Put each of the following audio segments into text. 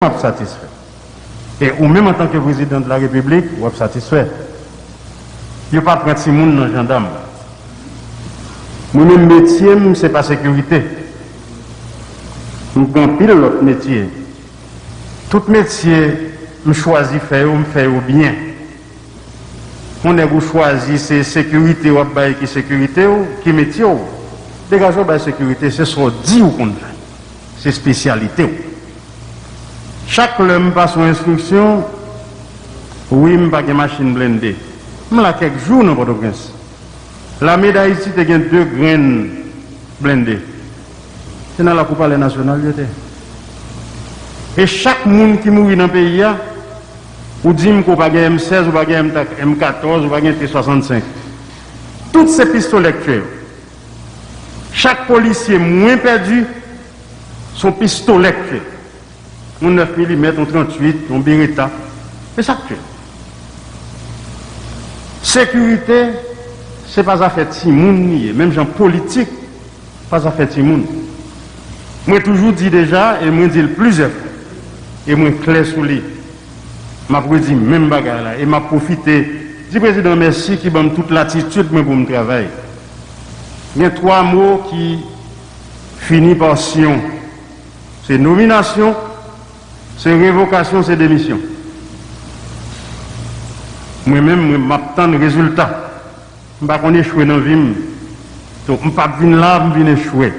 satisfait. Et ou même en tant que président de la République, vous êtes satisfait. Il n'y a pas de prendre si monde dans le gendarme. Mon métier, ce n'est pas sécurité. Nous avons pile l'autre métier. Tout métier, je choisis faire ou bien. On est choisi c'est sécurité ou qui sécurité ou qui métier ou. Dégagez la sécurité, c'est ce qu'on dit ou qu'on fait. C'est spécialité. Chaque homme passe son instruction, oui, je n'ai pas de machine blindée. Je l'ai quelques jours dans Port-au-Prince. La médaille ici, il y a 2 graines blindées. C'est dans la Coupe nationale. Et chaque monde qui mourit dans le pays, ou dit qu'on n'a pas de M16, ou pas de M14, ou pas de T65. Toutes ces pistolets actuels. Chaque policier moins perdu, son pistolet actuel. Un 9 mm, un 38, un Beretta. C'est ça que tu sécurité, ce n'est pas affaire de Timoun, même gens politiques, pas affaire de Timoun. Moi, toujours dit déjà, et moi, dis le plusieurs fois, et moi, clair sous lui. Je dit même bagarre là, et m'a profité. Dis président, merci qui donne toute l'attitude pour me travailler. Il y a 3 mots qui finissent par Sion. C'est nomination, c'est révocation, c'est démission. Moi-même, je m'attends le résultat. Je ne vais pas échouer dans la vie. Donc, je ne vais pas venir là, je vais échouer.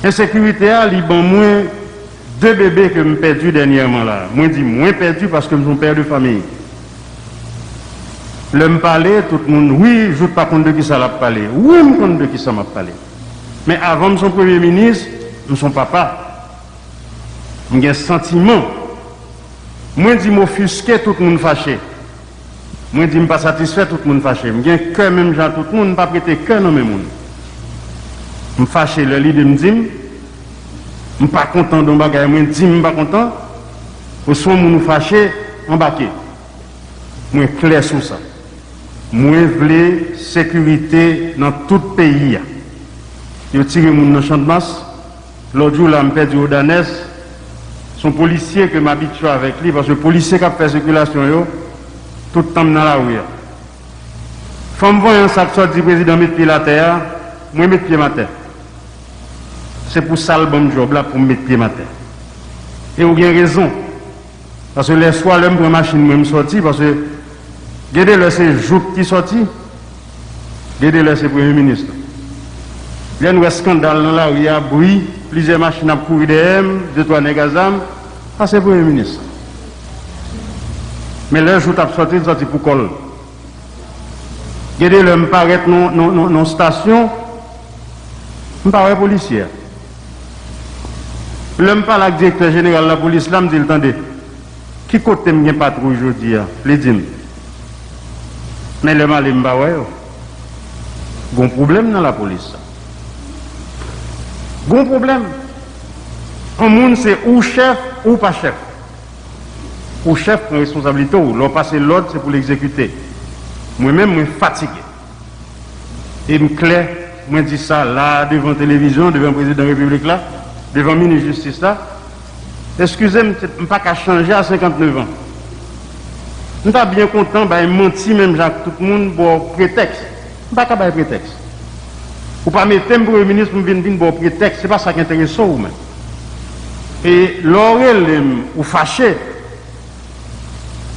L'insécurité, il y a moins 2 bébés que je perdu dernièrement là. Moi, je dis moins perdu parce que je suis père de famille. Je me parlais, tout le monde, oui, je ne sais pas compte de qui ça l'a parlé. Oui, je me compte de qui ça m'a parlé. Mais avant de son premier ministre, je suis papa. J'ai un sentiment. Moi, je dis m'offusquer, tout le monde fâché. Moi, je dis pas satisfait, tout le monde fâché. J'ai un cœur, même gens, tout le monde, pas prêter cœur dans mes monde. Je suis fâché, le lit de me dire, je ne suis pas content de me bagaille, moi, je dis, je ne suis pas content. Au son, je suis fâché, embarqué. Moi, clair sur ça. Moi, je veux sécurité dans tout le pays. Je tire mon dans le champ de masse. L'autre jour, là, je perdu au Danès. Son policier que m'habitue avec lui, parce que le policier qui a fait circulation, tout le temps dans la rue. Faut me voir un sac du président mettre pied la terre, moi mettre pied ma terre. C'est pour ça le bon job là, pour mettre pied ma terre. Et vous avez raison. Parce que les soirs, l'homme pour machine, moi me sorti, parce que regardez le c'est Jouk qui sorti, regardez le c'est Premier ministre. Il y a un scandale dans la rue, il y a bruit, plusieurs machines à courir derrière, 2-3 négazam, ça c'est le Premier ministre. Mais là, je suis sorti pour coller. Regardez le me paraît non station, me paraît policier. Le me parle avec le directeur général de la police, là, me dit, attendez, qui côté me pas trop aujourd'hui, les dîmes. Mais le mal est me paraît, il y a un problème dans la police. Bon problème. Un monde, c'est ou chef ou pas chef. Ou chef prend responsabilité, ou l'on passe l'ordre, c'est pour l'exécuter. Moi-même, je suis fatigué. Et je clair, moi dis ça là, devant la télévision, devant le président de la République là, devant le ministre de la Justice là. Excusez-moi, je ne peux pas changer à 59 ans. Je ne suis pas bien content, je menti même tout le monde pour prétexte. Je ne suis pas prétexte. Ou pas mettre un Premier ministre pour venir pour prétexte, ce n'est pas ça qui intéresse ou même. Et l'oreille ou fâché,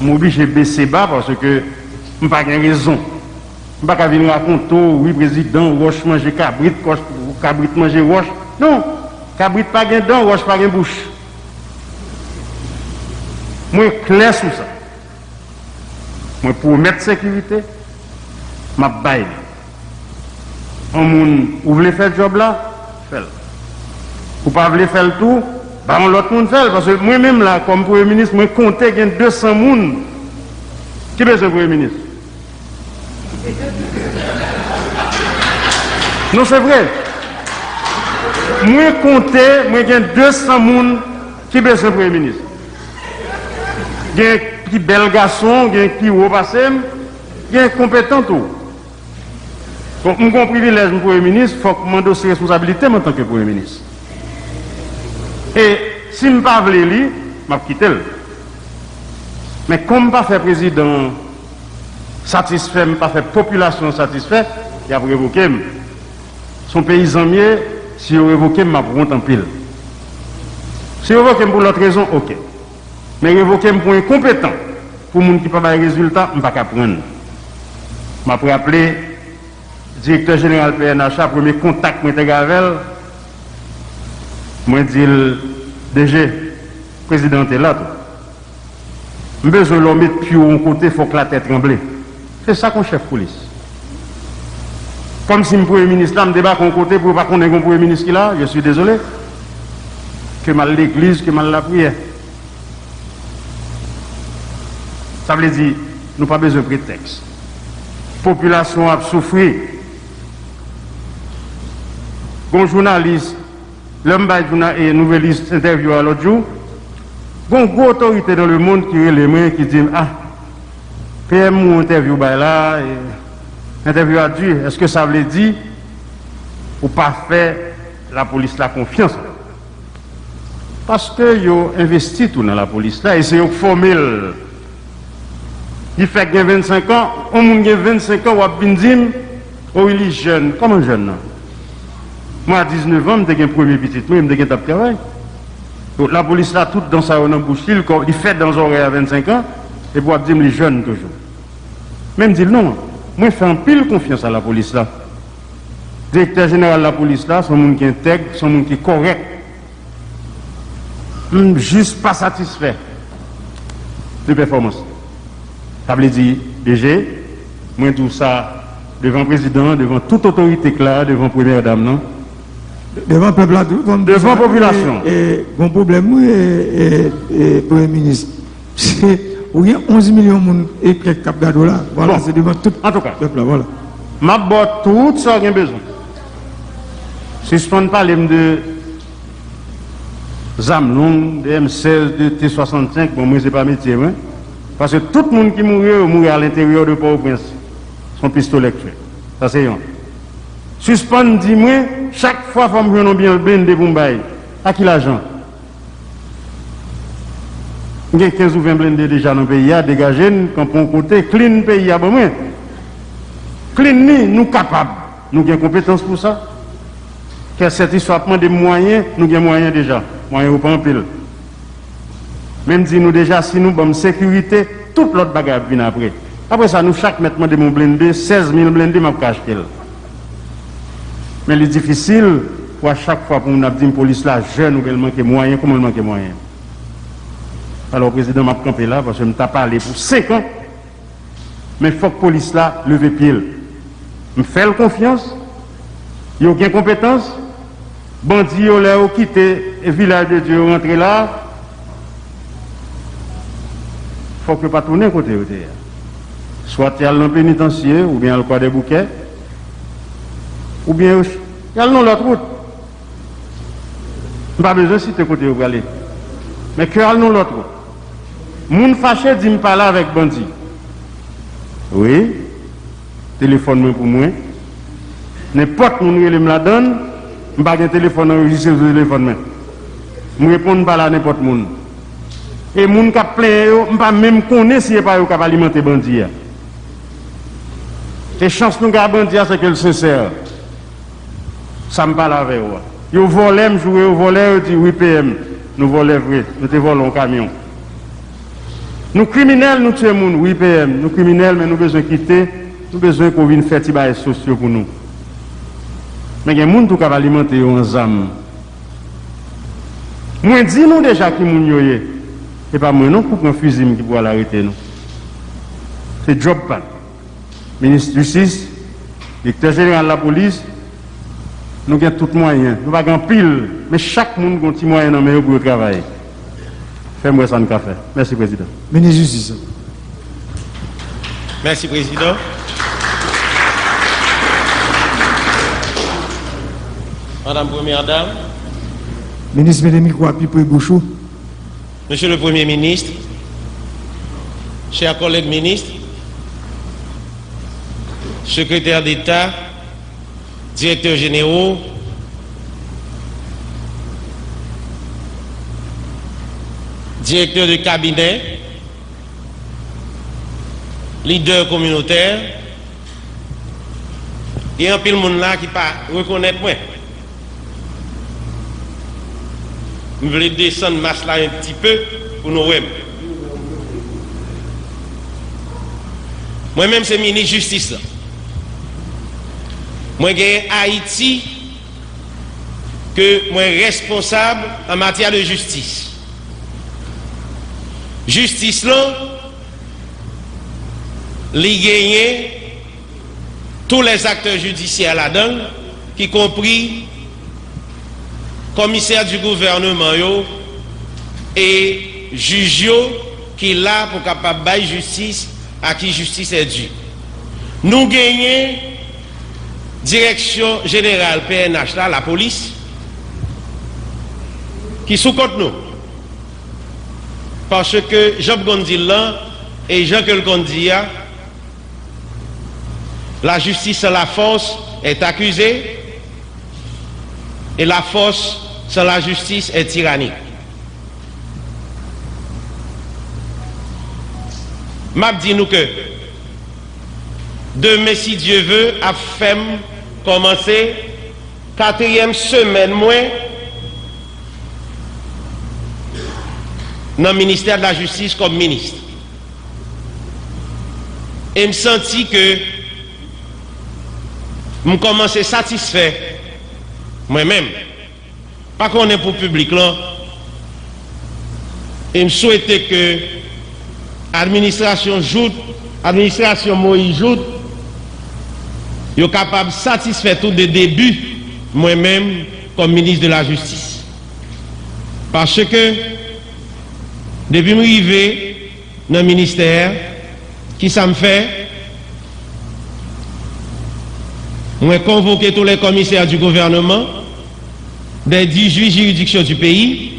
m'oblige à baisser bas parce que je n'ai pas raison. Je ne peux pas venir raconter, oui, président, roche manger cabrit, cabrit manger roche. Non, cabrit pas de dents, roche pas de bouche. Moi, clair sur ça. Moi, pour mettre sécurité, je baille. Vous voulez faire le job là? Faites-le. Vous ne voulez pas faire le tout? On l'autre monde fait. Parce que moi-même là, comme Premier ministre, je compte qu'il y a 200 personnes qui besoin de Premier ministre. Non, c'est vrai. Moi, compte, il y a 200 personnes qui besoin de Premier ministre. Il y a un petit bel garçon, il y a un petit haut passé, il y a un compétent tout. Donc, je suis privilège de Premier ministre, il faut que je m'endosse responsabilité en tant que Premier ministre. Et si je ne veux pas, je vais quitter. Mais comme pas fait président satisfait, pas fait population satisfaite, il a révoqué. Son paysan mieux, si il révoqué, je vais en pile. Si il révoqué pour l'autre raison, ok. Mais révoqué pour incompétent, pour les gens qui n'ont pas de résultat, je ne vais pas prendre. Je vais appeler le directeur général PNHA, premier contact que j'ai avec elle. Je dis, DG, président est là. Je besoin de l'homme mettre plus haut côté, il faut que la tête tremble. C'est ça qu'on chef police. Comme si le Premier ministre là me débat de côté pour ne pas qu'on ait un Premier ministre qui là, je suis désolé. Que mal l'église, que mal la prière. Ça veut dire, nous n'avons pas besoin de prétexte. La population a souffert. Un journaliste, l'homme et nouvelliste interview à l'autre jour, il y a une grosse autorité dans le monde qui est les mains qui dit ah, PM ou interview là, interview a dit, est-ce que ça veut dire ou pas faire la police la confiance? Parce que yo investi tout dans la police là et c'est une formule. Il fait que 25 ans, on monde 25 ans ou a bindim, ou il est jeune, comment jeune? Moi à 19 ans, j'ai un premier petit, moi j'ai un travail. Donc la police là, tout dans sa bouche, il fait dans les oreilles à 25 ans, et pour dire les jeunes toujours. Même dire non, moi je fais un pile confiance à la police là. Le directeur général de la police là, c'est un monde qui est intègre, c'est un monde qui est correct. Juste pas satisfait de performance. Ça veut dire, DG, moi tout ça devant le président, devant toute autorité claire, devant la première dame, non? Devant le peuple, devant la population. Et mon problème, et Premier ministre, c'est où il y a 11 millions de monde et quelques cap gado là. Voilà, c'est devant tout en tout cas, le peuple. Voilà. Ma botte tout ça qu'il y a besoin. Suspendre parler de ZAM de M16, de T65, bon, moi, c'est pas métier, hein? Parce que tout le monde qui mourit à l'intérieur de Port-au-Prince, son pistolet tué. Ça, c'est un. Suspendre, dis-moi, chaque fois, il faut me bien le blindé pour me bailler. À qui l'argent? Il y a 15 ou 20 blindés déjà dans le pays, dégagés, quand on côté, clean le pays, bon, moi. Clean, nous capables. Nous avons compétence pour ça. Quelle satisfaction des moyens, nous avons moyens déjà. Moyens au pas en pile. Même si nous déjà, si nous avons sécurité, toute l'autre bagarre vient après. Après ça, nous, chaque maintenant de mon blindé, 16 000 blindés, je vais acheter. Mais c'est difficile, pour à chaque fois, pour nous dire que la police là, jeune, ou qu'elle manque de moyens, comment elle manque de moyens. Alors, le président m'a campé là, parce que je me parlé pour 5 ans. Mais il faut que la police là, leve pied. Je me fais confiance, il y a aucune compétence. Bandits, ils ont quitté le village de Dieu, rentré là. Il faut que pas tourner côté. Soit il y a le pénitencier, ou bien le coin des bouquets, ou bien il y a l'autre route. Pas besoin de citer côté où aller. Mais que y a l'autre route. Moun fâché dit me parler avec bandit. Oui, téléphone pour moi. N'importe où je me la donne, je n'ai pas de téléphone enregistré sur le téléphone. Je réponds pas à n'importe où. Et les gens qui plein, je ne pas même connaître si pas eux qui alimenter les bandits. Les chances nous avons bandits, c'est qu'elle sincère. Ça me parle avec eux. Ils volent, je joue au volet, je dis oui, PM. Nous volons vrai, nous te volons un camion. Nous criminels, nous tuons les gens, oui, PM. Nous criminels, mais nous besoin de quitter, nous besoin qu'on vienne faire des bails sociaux pour nous. Mais il y a des gens qui alimenter en âme. Moi, dis-nous déjà qui nous yoye. Et pas moi non pour un fusil qui pourra l'arrêter nous. C'est job pas. Ministre de Justice, directeur général de la police, nous avons tout moyen. Nous avons pile, mais chaque monde a un petit moyen pour travailler. Fais-moi ça, nous café. Merci, Président. Ministre de Justice. Merci, Président. Madame Première Dame. Ministre Médémi Kouapi pour Bouchou. Monsieur le Premier ministre, chers collègues ministres, secrétaires d'État, directeurs généraux, directeur de cabinet, leader communautaire, et un pile monde là qui pas reconnaître moi. Je voulais descendre masse là un petit peu pour nous voir. Moi-même, c'est ministre de justice là. Moi, j'ai Haïti que moi responsable en matière de justice. Justice là, les gagnés, tous les acteurs judiciaires là-dedans, y compris commissaire du gouvernement yo, et juge qui là pour capable bailler justice à qui justice est due. Nous gagnons direction générale PNH là, la police, qui sous-compte nous. Parce que Jean Gondi là et Jean que le Gondi a, la justice sans la force est accusée et la force sans la justice est tyrannique. M'a dit nous que demain, si Dieu veut, a fait commencer 4e semaine moins dans le ministère de la Justice comme ministre. Et me senti que je commence satisfait moi-même. Pas qu'on est pour le public là. Et me souhaitais que l'administration Moïse joute, est capable de satisfaire tout de début moi-même comme ministre de la Justice. Parce que depuis que je suis arrivé dans le ministère, qui ça me fait? Moi convoqué tous les commissaires du gouvernement, des 18 juridictions du pays.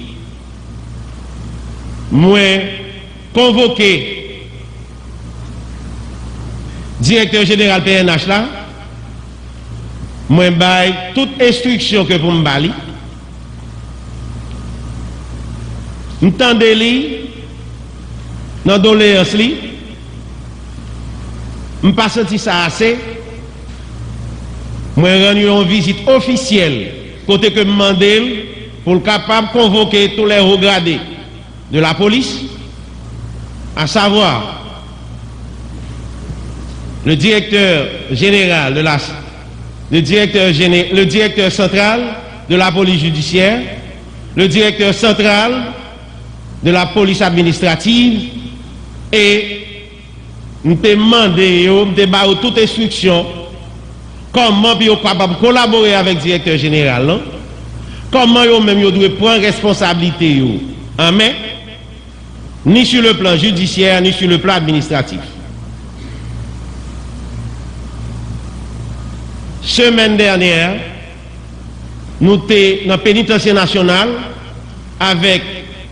Moi convoqué directeur général PNH là. Moi bail toute instruction que pour me bali. M'tendez li dans doléance li. M'pas senti ça assez. Moi rendu une visite officielle côté que demandé pour le capable convoquer tous les hauts gradés de la police, à savoir le directeur général de la le directeur central de la police judiciaire, le directeur central de la police administrative, et nous demandé toute instruction comment ils sont capables de collaborer avec le directeur général, non? Comment ils doivent prendre responsabilité en main, ni sur le plan judiciaire, ni sur le plan administratif. Semaine dernière, nous étions dans le pénitencier national avec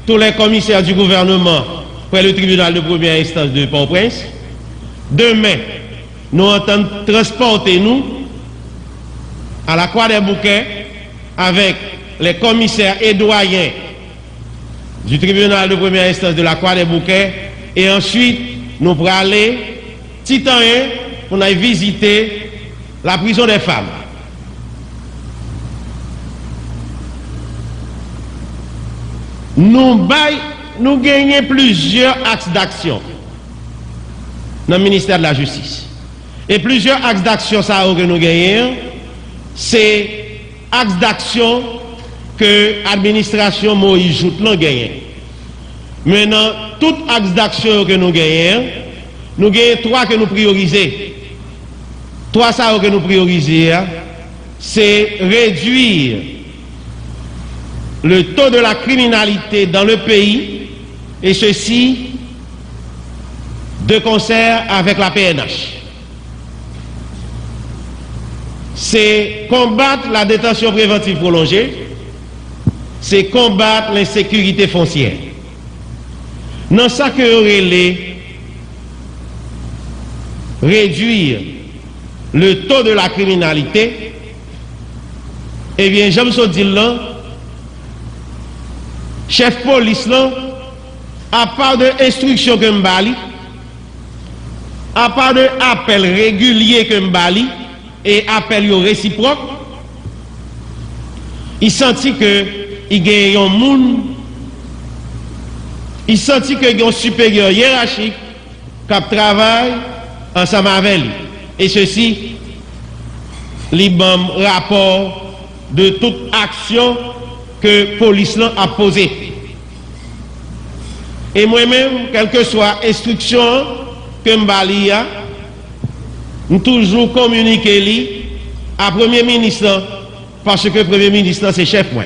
tous les commissaires du gouvernement pour le tribunal de première instance de Port-au-Prince. Demain, nous entendons transporter nous à la Croix des Bouquets avec les commissaires et doyens du tribunal de première instance de la Croix des Bouquets, et ensuite nous pourrons aller Titan pour aller visiter la prison des femmes. Nous gagnons plusieurs axes d'action dans le ministère de la Justice. Et plusieurs axes d'action que nous gagnons, c'est axes d'action que l'administration Moïse Joute n'a gagné. Maintenant, tout axe d'action que nous gagnons 3 que nous priorisons. 3 ça que nous priorisons, c'est réduire le taux de la criminalité dans le pays, et ceci de concert avec la PNH. C'est combattre la détention préventive prolongée, c'est combattre l'insécurité foncière. Dans ça que aurait réduire le taux de la criminalité, eh bien, j'aime ça dire là, chef police là, à part de instructions que m'bali, à part de appels réguliers que m'bali et appels réciproques, il sentit que il y a un monde, il sentit que il y a un supérieur hiérarchique qui travaille ensemble avec lui. Et ceci, les bons rapport de toute action que la police a posée. Et moi-même, quelle que soit l'instruction que m'bali a, nous toujours communiquer lui à Premier ministre parce que Premier ministre c'est chef moi.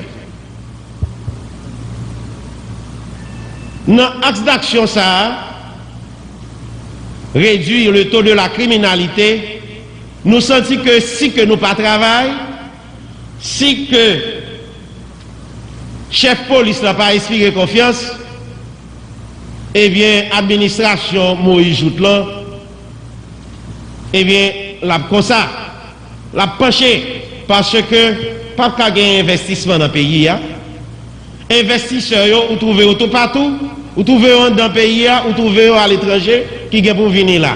Dans l'axe d'action ça, réduire le taux de la criminalité, nous sentons que si que nous pas travail, si que chef police n'a pas inspiré confiance, eh bien, administration Moïse Jout là, eh bien, la comme ça, la penché, parce que pas qu'à gagner investissement dans le pays, investisseurs, vous trouvez tout partout, vous trouvez dans le pays, vous trouvez à l'étranger, qui est pour venir là.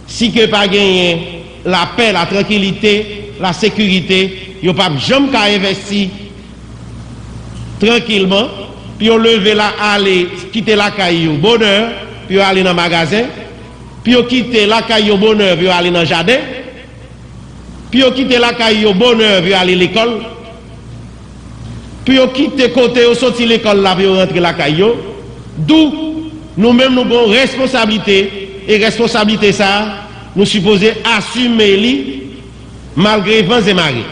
Si que pas gagner la paix, la tranquillité, la sécurité, vous pas jamais qu'à investir tranquillement, puis on lever là, aller quitter la caille au bonheur, puis aller dans le magasin, puis on quitter la caille au bonheur, puis aller dans le jardin, puis on quitter la caille au bonheur, puis aller à l'école, puis on quitter côté, on sortir l'école là, puis on rentre la caille. D'où nous-mêmes nous avons responsabilité, et responsabilité ça, nous supposons assumer li malgré vents et marées.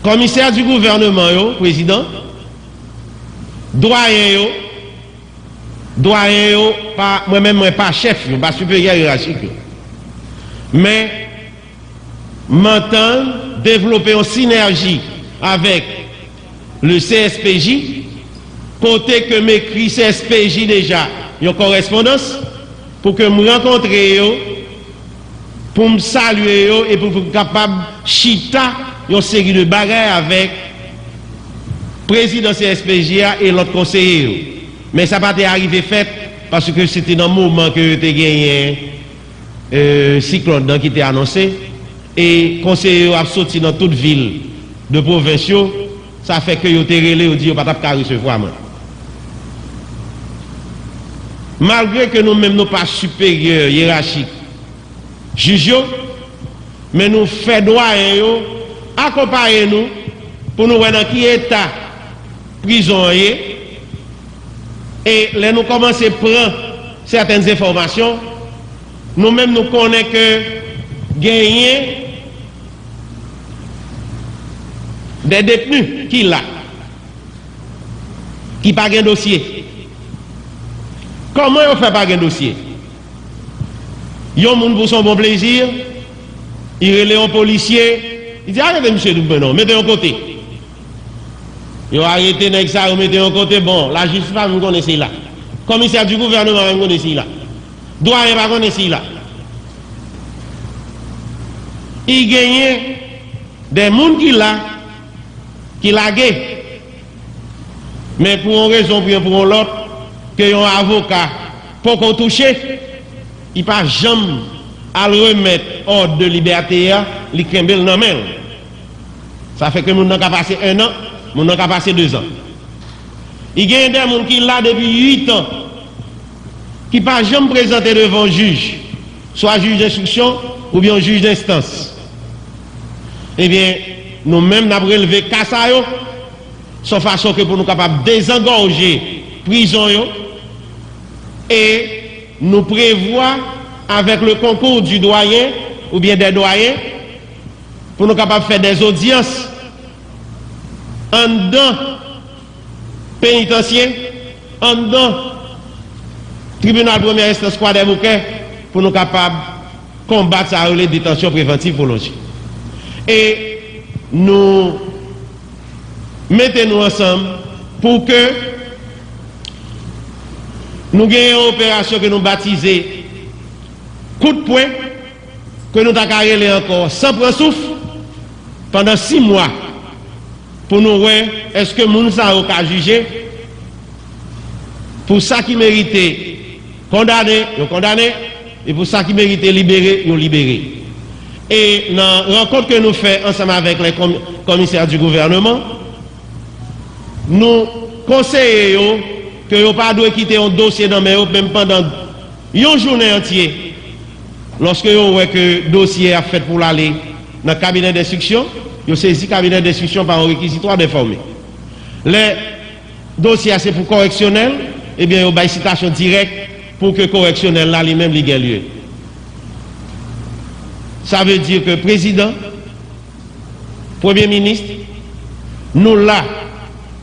Commissaire du gouvernement, yo, président, doyen, pas moi-même, pas chef, pas supérieur hiérarchique. Mais, maintenant, développer une synergie avec le CSPJ, côté que m'écrit CSPJ déjà, une correspondance, pour que me rencontre, pour me saluer et pour être capable de chita une série de bagages avec le président CSPJ et l'autre conseiller. Mais ça n'a pas arrivé fait parce que c'était dans le moment que tu as gagné cyclone qui était annoncé et le conseiller a sorti dans toute ville de provinciaux. Ça fait que vous avez relé, vous dites, vous n'avez pas recevoir. Malgré que nous-mêmes, nous pas supérieurs hiérarchiques, jugeons, mais nous faisons droit accompagner nous pour nous voir dans quel état prison est et là nous commençons à prendre certaines informations. Nous-mêmes nous connaissons que gagner des détenus qui là, qui pas un dossier. Comment on fait pas un dossier? Yon moun pour son bon plaisir, il relève un policier, il dit arrêtez monsieur non, mettez un côté. Ils ont arrêté nèg ça, mettez un côté, bon, la justice pas nous connaissez là. Commissaire du gouvernement nous connaissez là. Doyen pas connaissez là. Il gagne des moun qui là qui lagué. Mais pour une raison pour l'autre, que un avocat pour qu'on touche, il pas jamais à le remettre ordre de liberté, il kembel nan men. Ça fait que moun nan ka passé 1 an, moun nan ka passé 2 ans. Il y a des gens qui là depuis 8 ans, qui pas jamais présenté devant un juge, soit juge d'instruction ou bien juge d'instance. Eh bien, nous-mêmes, nous avons relevé Kassayo, de façon que pour nous capables de désengorger prison et nous prévoir avec le concours du doyen ou bien des doyens pour nous capables de faire des audiences en dedans pénitentiaire, en dedans tribunal première instance quoi des bouquets pour nous capables de combattre ça les détentions préventives prolongées. Et nous mettons-nous ensemble pour que nous ayons une opération que nous baptisons coup de poing, que nous avons encore sans prendre souffle pendant 6 mois pour nous voir est-ce que Mounsa a jugé pour ça qui méritait condamné, ils ont condamné, et pour ça qui méritait libéré, ils ont libéré. Et dans la rencontre que nous faisons ensemble avec les commissaires du gouvernement, nous conseillons que vous ne pas quitter un dossier dans mes même pendant une journée entière. Lorsque vous voyez que le dossier a fait pour aller dans le cabinet d'instruction, vous saisi le cabinet d'instruction par un réquisitoire d'informer. Les dossiers c'est pour correctionnel, eh bien, vous avez une citation directe pour que correctionnel là lui-même ait lieu. Ça veut dire que le président, premier ministre, nous là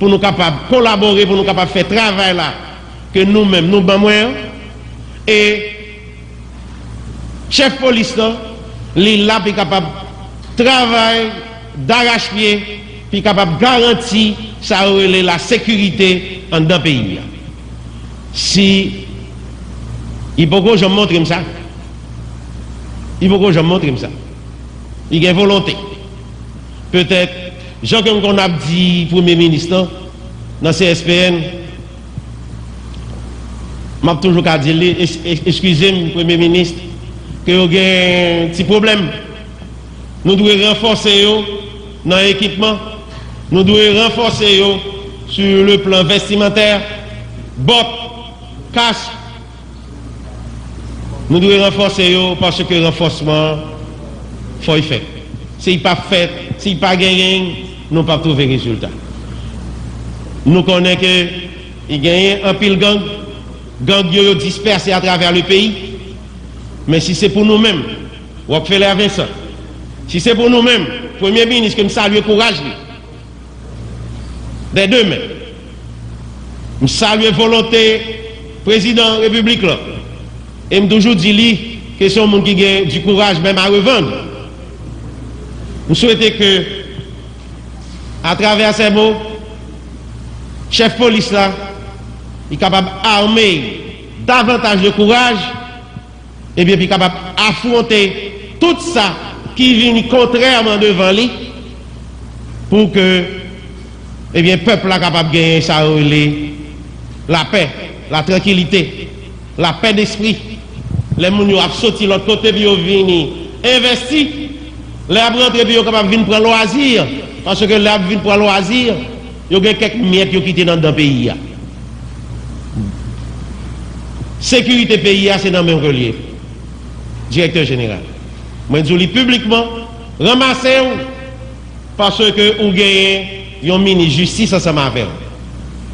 pour nous capables de collaborer, pour nous capables de faire travail là que nous-mêmes nous avons et chef police là, il là pour capable de travailler d'arrache-pied, puis capable de garantir ça la sécurité dans le pays. Si il faut que je montre ça, il faut que je montre ça. Il y a une volonté. Peut-être, Jean qu'on a dit Premier ministre dans CSPN, m'a toujours dit, excusez-moi, Premier ministre, que vous avez un petit problème. Nous devons renforcer dans l'équipement, nous devons renforcer sur le plan vestimentaire, bottes, casques. Nous devons renforcer parce que le renforcement, il faut y faire. S'il n'est pas fait, s'il n'est pas gagné, nous ne pouvons pas trouver résultat. Nous connaissons qu'il y a un pile gang dispersé à travers le pays. Mais si c'est pour nous-mêmes, Rockefeller Vincent, si c'est pour nous-mêmes, Premier ministre, que nous saluons courage, des deux mêmes, nous saluons volonté, président de la République, là, et nous toujours dit que c'est un monde qui a du courage même à revendre. Nous souhaitons que, à travers ces mots, chef police là, est capable d'armer davantage de courage, et bien, il est capable d'affronter tout ça qui vient contrairement devant lui, pour que, eh bien, le peuple est capable de gagner ça, la paix, la tranquillité, la paix d'esprit. Les gens ont sorti de l'autre côté, puis ils viennent investir. Les gens rentrent, puis ils sont capables de venir prendre loisir. Parce que les gens viennent prendre loisir, ils ont quelques miettes qui ont quitté dans le pays. Sécurité pays, c'est dans le même relief. Directeur général. Moi, je dis publiquement, ramassez-vous parce que vous gagnez un mini-justice ensemble avec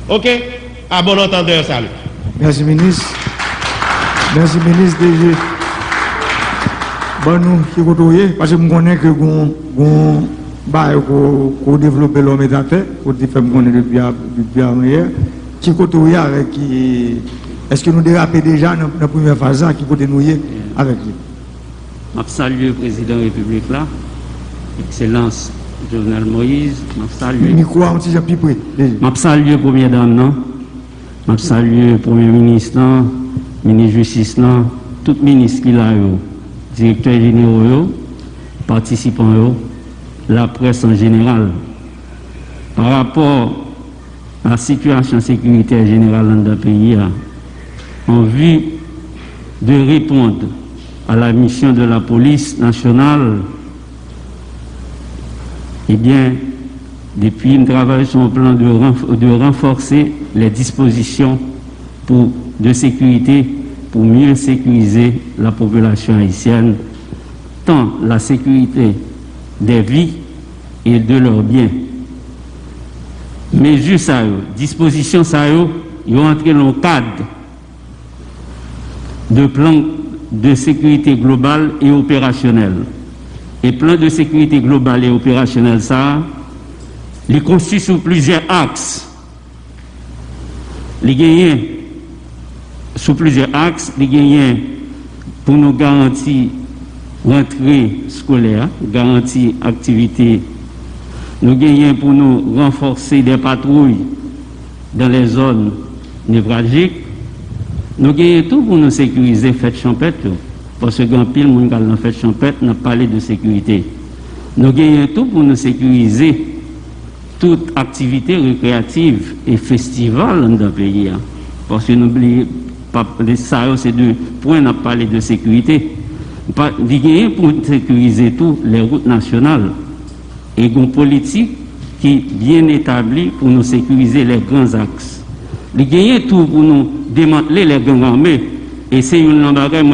vous. OK? À bon entendeur, salut. Merci, ministre. Merci, ministre DG. Bon, nous, qui côtoyez, parce que je connais que vous développez l'homme et la terre, vous fait depuis hier, qui côtoyez avec qui. Est-ce que nous dérapons déjà dans la première phase qui côté nous avec lui? Je salue le président de la République là, Excellence Jovenel Moïse. Je salue la première dame, je salue le premier ministre, ministre de justice, tout ministre qui l'a, directeur général, participants, la presse en général. Par rapport à la situation sécuritaire générale dans le pays, en vue de répondre à la mission de la police nationale, eh bien, depuis nous travaillons sur un plan de renforcer les dispositions de sécurité pour mieux sécuriser la population haïtienne, tant la sécurité des vies et de leurs biens. Mesures ça, dispositions ça, ils ont entré dans le cadre de plan de sécurité globale et opérationnelle. Et plan de sécurité globale et opérationnelle, ça, il constitue sur plusieurs axes. Les gagnants, sur plusieurs axes, les gagnants pour nous garantir rentrée scolaire, garantir activité. Nous gagnons pour nous renforcer des patrouilles dans les zones névralgiques. Nous gagnons tout pour nous sécuriser fête champêtre, parce que grand pile moun kal dans fête champêtre n'a parlé de sécurité. Nous gagnons tout pour nous sécuriser toute activité récréative et festival dans le pays. Parce que n'oubliez pas, ça c'est deux points, on a parlé de sécurité. Il pour sécuriser tout les routes nationales et une politique qui est bien établie pour nous sécuriser les grands axes. Il y a tout pour nous démanteler les gangs armés et c'est une bagage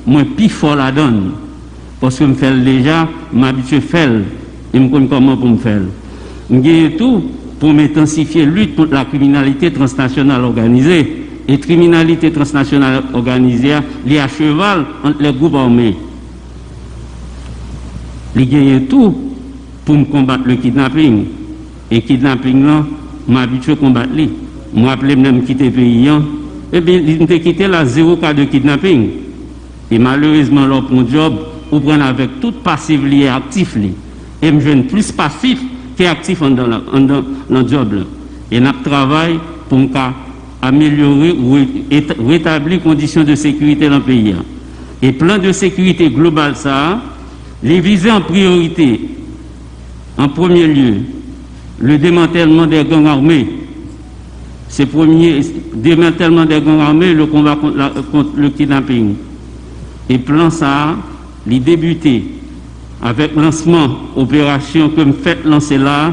moins plus fort la donne. Parce que je fais déjà, je m'habitue à faire et je connais comment pour me faire. Il y a tout pour m'intensifier la lutte contre la criminalité transnationale organisée. Et la criminalité transnationale organisée, il y a cheval entre les groupes armés. Il y a tout pour me combattre le kidnapping. Et le kidnapping, là, je m'habitue à combattre. Je m'appelle même quitter le pays. Et bien, il m'a quitté la 0 cas de kidnapping. Et malheureusement, là, pour un job, on prend avec toute passif lié actif. Et je suis plus passif qu'actif dans le job. Et nous travaillons pour améliorer ou rétablir les conditions de sécurité dans le pays. Et plan de sécurité global, ça, les viser en priorité, en premier lieu, le démantèlement des gangs armés. C'est le premier démantèlement des gangs armés, le combat contre le kidnapping. Et plan ça, les débuter avec lancement opération que me fait lancer là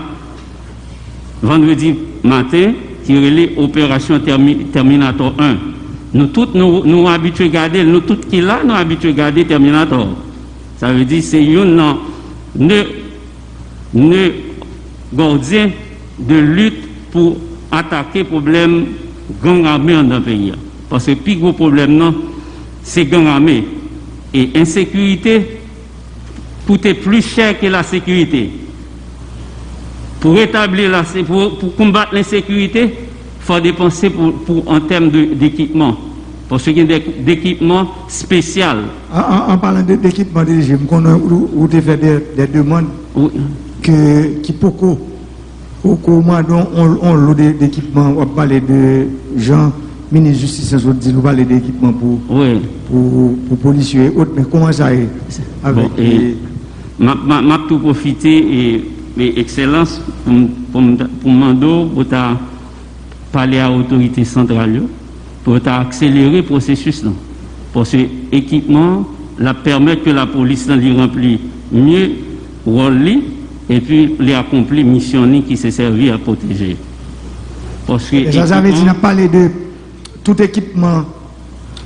vendredi matin qui relève opération Terminator 1. Nous tous nous habitués à garder, nous tous qui là nous habitués à garder Terminator. Ça veut dire c'est un gardien de lutte pour attaquer le problème gang armé dans le pays. Parce que le plus gros problème non, c'est gang armé. Et insécurité coûte plus cher que la sécurité. Pour pour combattre l'insécurité, il faut dépenser en termes d'équipement. Parce qu'il y a des équipements spéciaux. En parlant d'équipement de régime, vous avez fait des demandes oui. Qui beaucoup on l'eau d'équipement, on va parler de gens, ministre de justice, on dit, nous parler d'équipement pour policiers et autres, mais comment ça est avec m'a tout profité et excellence pour demander pour parler à l'autorité centrale pour accélérer le processus là. Parce que l'équipement la permet que la police remplit mieux le rôle et puis les accomplir mission qui s'est servi à protéger. Parce que ça veut dire parler de tout équipement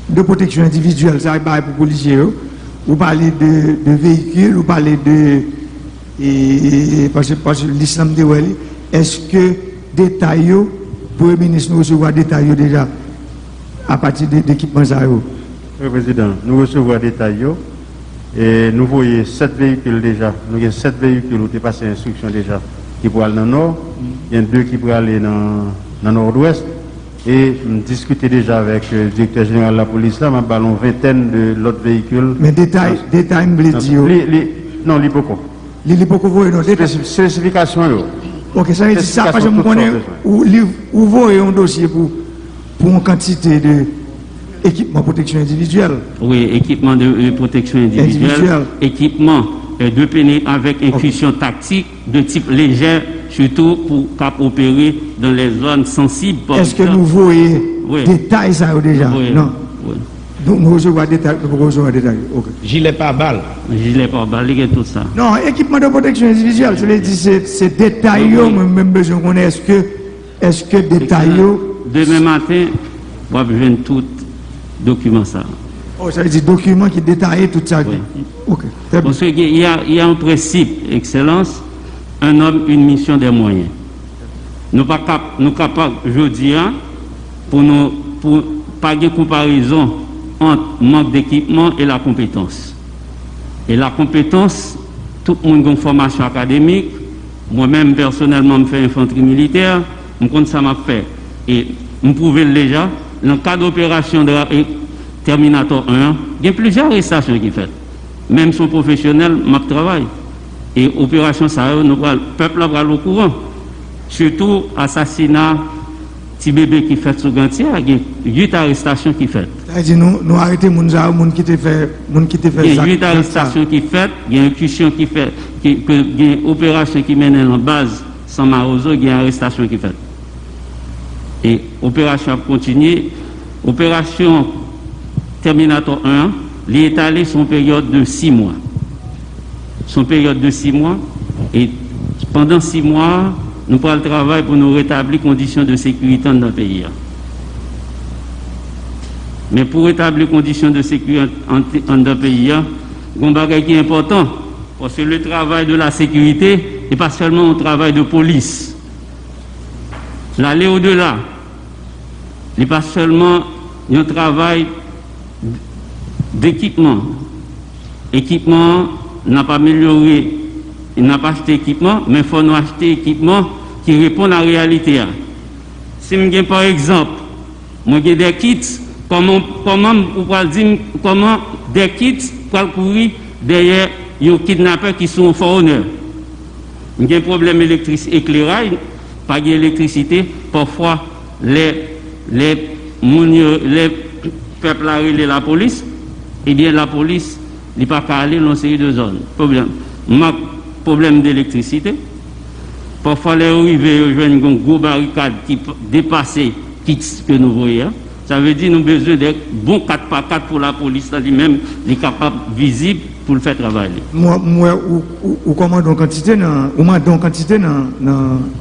de protection individuelle, ça va pour les policiers. Vous parlez de véhicules, vous parlez de parce que l'islam de Wali, est-ce que détails, pour le ministre nous recevoir détails déjà à partir d'équipements ça? Oui, Président, nous recevons des détails et nous voyons 7 véhicules déjà. Nous avons 7 véhicules où tu passé l'instruction déjà qui pourraient aller dans le nord, il y a 2 qui pourraient aller dans le nord-ouest. Et discuter déjà avec le directeur général de la police, là, je une vingtaine de l'autre véhicule. Mais détail, me dire. Non, l'hypoco. L'hypoco, non, spécification. Ok, ça veut dire ça, parce que je connais, où voyez un dossier pour une quantité d'équipement de protection individuelle. Oui, équipement de protection individuelle. Équipement avec inclusion tactique de type léger, surtout pour opérer dans les zones sensibles. Est-ce que nous voyons détails ça déjà? Oui. Non. Oui. Donc nous recevons des détails. Okay. Gilet par balle. Gilet par balle, il y a tout ça. Non, équipement de protection individuelle, je l'ai dit, c'est détails, même besoin qu'on est-ce que détails. Demain matin, on va besoin de tout document ça. Oh, ça veut dire document qui détaille tout ça. Oui. Ok. Parce qu'il y a un principe, excellence, un homme, une mission des moyens. Nous sommes capables, je dis, pour pas de comparaison entre manque d'équipement et la compétence. Et la compétence, tout le monde a une formation académique. Moi-même, personnellement, je fais infanterie militaire. Je compte ça m'a fait. Et je prouve déjà, dans le cadre d'opération de Terminator 1, il y a plusieurs arrestations qui sont faites. Même son professionnel, m'a travail. Et opération ça, le peuple va au courant. Surtout assassinat, petit bébé qui fait sous gantier, il y a 8 arrestations qui fait. C'est-à-dire nous arrêtons les gens qui te fait il y a 8 arrestations qui fait, il y a une incursion qui fait, il y a une opération qui mène en base sans Marozo, il y a une arrestation qui est faite. Et opération a continué. Opération Terminator 1, il est allé son période de 6 mois. Son période de 6 mois. Et pendant 6 mois, nous prenons le travail pour nous rétablir les conditions de sécurité dans le pays. Mais pour rétablir les conditions de sécurité dans le pays, il y a un bagage qui est important. Parce que le travail de la sécurité n'est pas seulement un travail de police. L'aller au-delà, n'est pas seulement un travail d'équipement. Équipement n'a pas amélioré, il n'a pas acheté équipement, mais il faut nous acheter équipement qui répond à la réalité. Si je prends par exemple, moi j'ai des kits, comment des kits pour courir derrière les kidnappeurs qui sont au fort honneur. Il y a un problème éclairage, pas d'électricité, parfois les peuples arrivent la police, et bien la police n'est pas qu'à aller dans une série de zones. Problème d'électricité. Parfois les arrivés rejoignent une grosse barricade qui dépasse que nous voyons. Ça veut dire que nous avons besoin de bons 4x4 pour la police, lui-même, les capables visibles pour le faire travailler. Moi, ou commande en quantité dans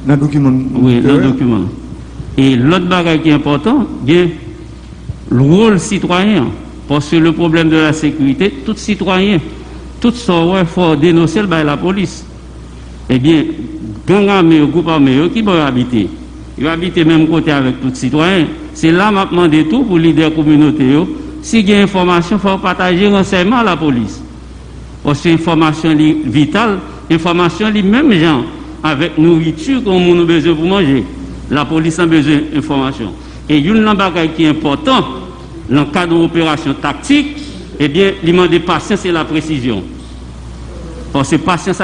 le document. Oui, dans le document. Et l'autre bagage qui est important, c'est le rôle citoyen. Parce que le problème de la sécurité, tout citoyen, tout ça, il faut dénoncer la police. Eh bien, gang armé, groupe armé, qui va habiter? Il va habiter même côté avec tout citoyen. C'est là que je demande tout pour les leaders communauté. Si il y a information, il faut partager renseignement à la police. Parce que l'information vitale, l'information les mêmes gens, avec nourriture qu'on a besoin pour manger. La police a besoin d'information. Et une chose qui est importante, dans le cadre d'opération tactique, eh bien, l'immense de patience et la précision. Parce que patience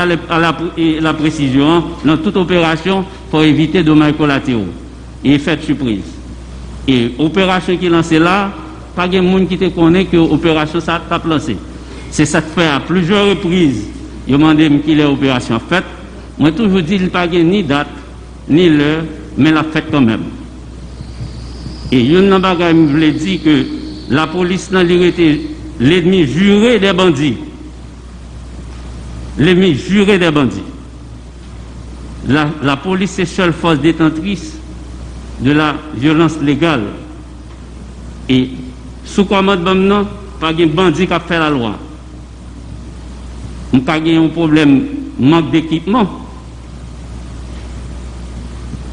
et la précision, dans toute opération, pour éviter dommages collatéraux et effets de surprise. Et opération qui est lancée là, pas de monde qui te connaît que l'opération ça t'a lancé. C'est ça que fait à plusieurs reprises. Je demande qu'il y ait opération faite. Moi, toujours dit qu'il n'y a pas ni date, ni l'heure, mais la fête quand même. Et il y a une chose qui me dit que la police n'a été l'ennemi juré des bandits. L'ennemi juré des bandits. La police est la seule force détentrice de la violence légale. Et sous commandement, pas de bandit qui a fait la loi. On a un problème, manque d'équipement.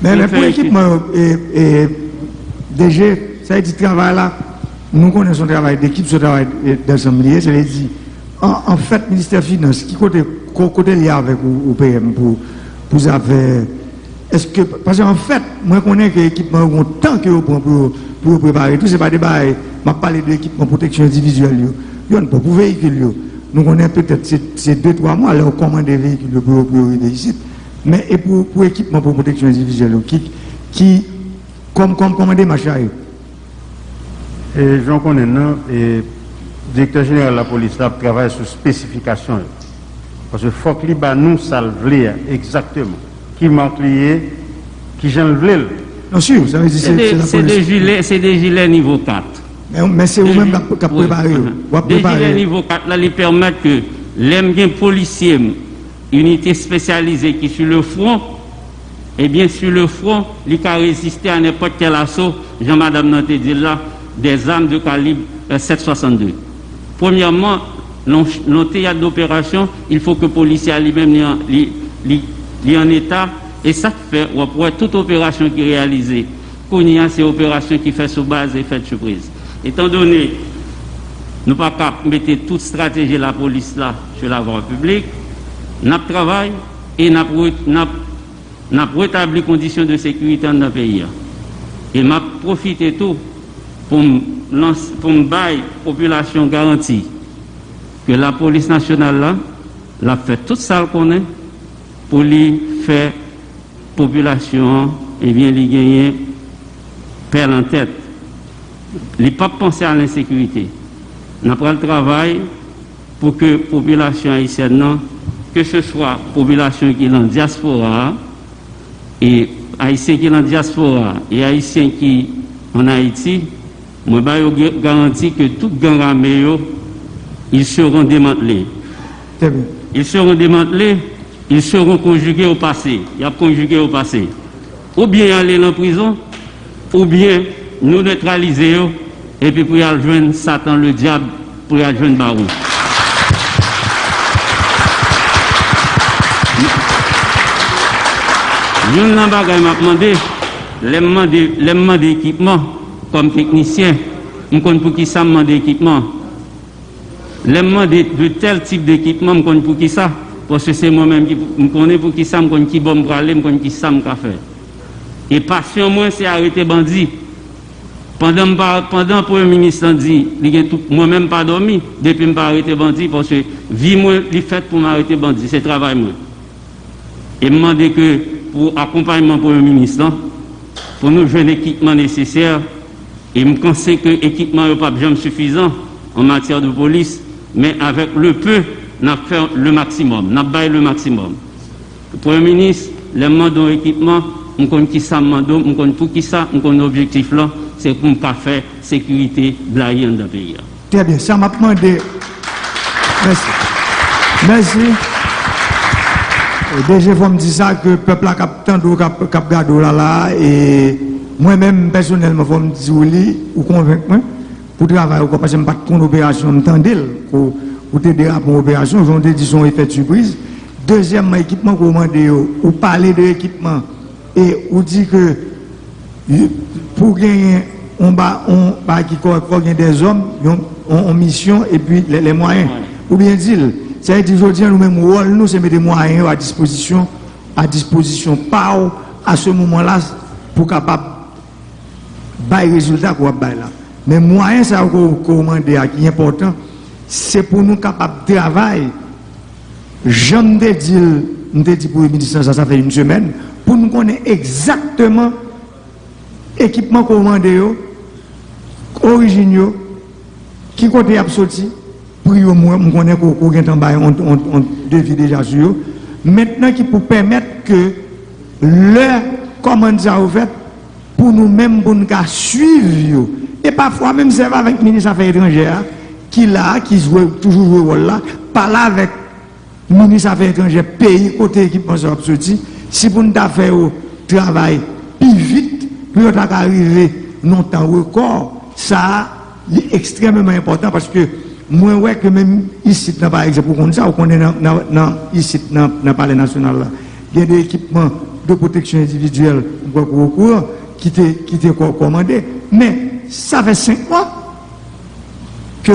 Mais pour l'équipement, DG, ça a dit travail là, nous connaissons le travail d'équipe, ce travail d'assemblée, ça veut dire, en fait, le ministère des Finances, qui côté lié avec le PM pour affaires, est-ce que, parce qu'en fait, moi je connais que l'équipement, tant que pour préparer tout, c'est pas des bails, je parle de l'équipement protection individuelle, il y a pas pour véhicule, nous connaissons peut-être ces 2-3 mois, là, on commande des véhicules pour priorité ici, mais et pour équipement pour protection individuelle, qui comme des machins. Et j'en connais, non, et le directeur général de la police travaille sur spécification. Parce que il faut que nous salvions exactement. Qui manque lié, qui j'en veux. Non, sûr, ça veut dire c'est des gilets niveau 4. Mais c'est vous-même qui avez préparé. Des gilets niveau 4, là, ils permettent que les policiers, unité spécialisée qui sur le front, et bien sur le front, ils peuvent résister à n'importe quel assaut, Jean-Madame Nante dit là, des armes de calibre 7,62. Premièrement, dans le théâtre d'opération, il faut que le policier lui-même soit en état, et ça fait, pour toute opération qui est réalisée, qu'on y a ces opérations qui fait sur base d'effets de surprise. Étant donné, nous ne pouvons pas mettre toute stratégie de la police là sur la voie publique, nous travaillons et nous rétabli les conditions de sécurité dans le pays. Et m'a profité tout pour me bailler la population garantie que la police nationale là, l'a fait tout ça qu'on est pour lui faire population et bien lui gagner perdre en tête. Il ne pas penser à l'insécurité. Nous pris le travail pour que la population haïtienne, que ce soit la population qui est dans la diaspora, Et Haïtiens qui sont en diaspora et Haïtiens qui en Haïti, moi je garantis que tout gang armé, ils seront démantelés. Ils seront démantelés, ils seront conjugués au passé. Ils sont conjugués au passé. Ou bien aller en prison, ou bien nous neutraliser et puis pour y aller joindre Satan le diable, pour y aller joindre Baron. Je ne m'a demandé d'équipement comme technicien. Je ne sais pas pour qui ça me demande d'équipement. Je demande de tel type d'équipement, je ne sais pas pour qui ça. Parce que c'est moi-même qui me connais pour qui ça, je connais qui bon pour aller, je connais qui ça me faire. Et passion, moi, c'est arrêter bandit. Pendant que le Premier ministre dit, moi-même pas dormi, depuis que je pas arrêté bandit, parce que vie, moi, est faite pour m'arrêter bandit, c'est travail, moi. Et je demande que pour accompagnement pour le ministre, pour nous jouer l'équipement nécessaire, et je pense que l'équipement n'est pas jamais suffisant en matière de police, mais avec le peu, nous avons fait le maximum, nous avons baillé le maximum. Le Premier ministre, les mandats d'équipement, on connaît qui ça mando, on connaît pour qui ça, on connaît l'objectif là, c'est pour ne pas faire sécurité de la dans le pays. Très bien, ça m'a demandé. Merci. Merci. Déjà, faut me dire ça que le peuple a cap gardé là et moi-même personnellement, faut me dire ou convaincre pour travailler parce que je pas de opération, m'entendez pour t'aider à une opération, j'en ai dit son effet de surprise. Deuxièmement, équipement commandé ou parler de l'équipement et ou dit que pour gagner on qui gagne des hommes en mission et puis les moyens ou bien dire ça veut dire aujourd'hui nous-mêmes nous c'est mettre des moyens à disposition pas à ce moment-là pour capable bailler résultat qu'on bailler là mais moyens ça commander qui est important c'est pour nous capable de travailler j'aime dit pour le ministère ça fait une semaine pour nous connaître exactement équipement commandé origine qui côté a sorti pour moi me connaît qu'on gagne en bas on devis déjà sur maintenant qui pour permettre que leur commande ça au fait pour nous même pour nous suivre et parfois même c'est avec le ministre des Affaires étrangères qui là qui joue toujours jouer rôle là pas là avec le ministre des Affaires étrangères pays côté équipement ça sorti si pour nous faire travail plus vite pour arriver non temps record ça est extrêmement important parce que moi ouais que même ici par exemple comme ça on est ici dans le palais national là il y a des équipements de protection individuelle qui étaient commandés mais ça fait 5 mois que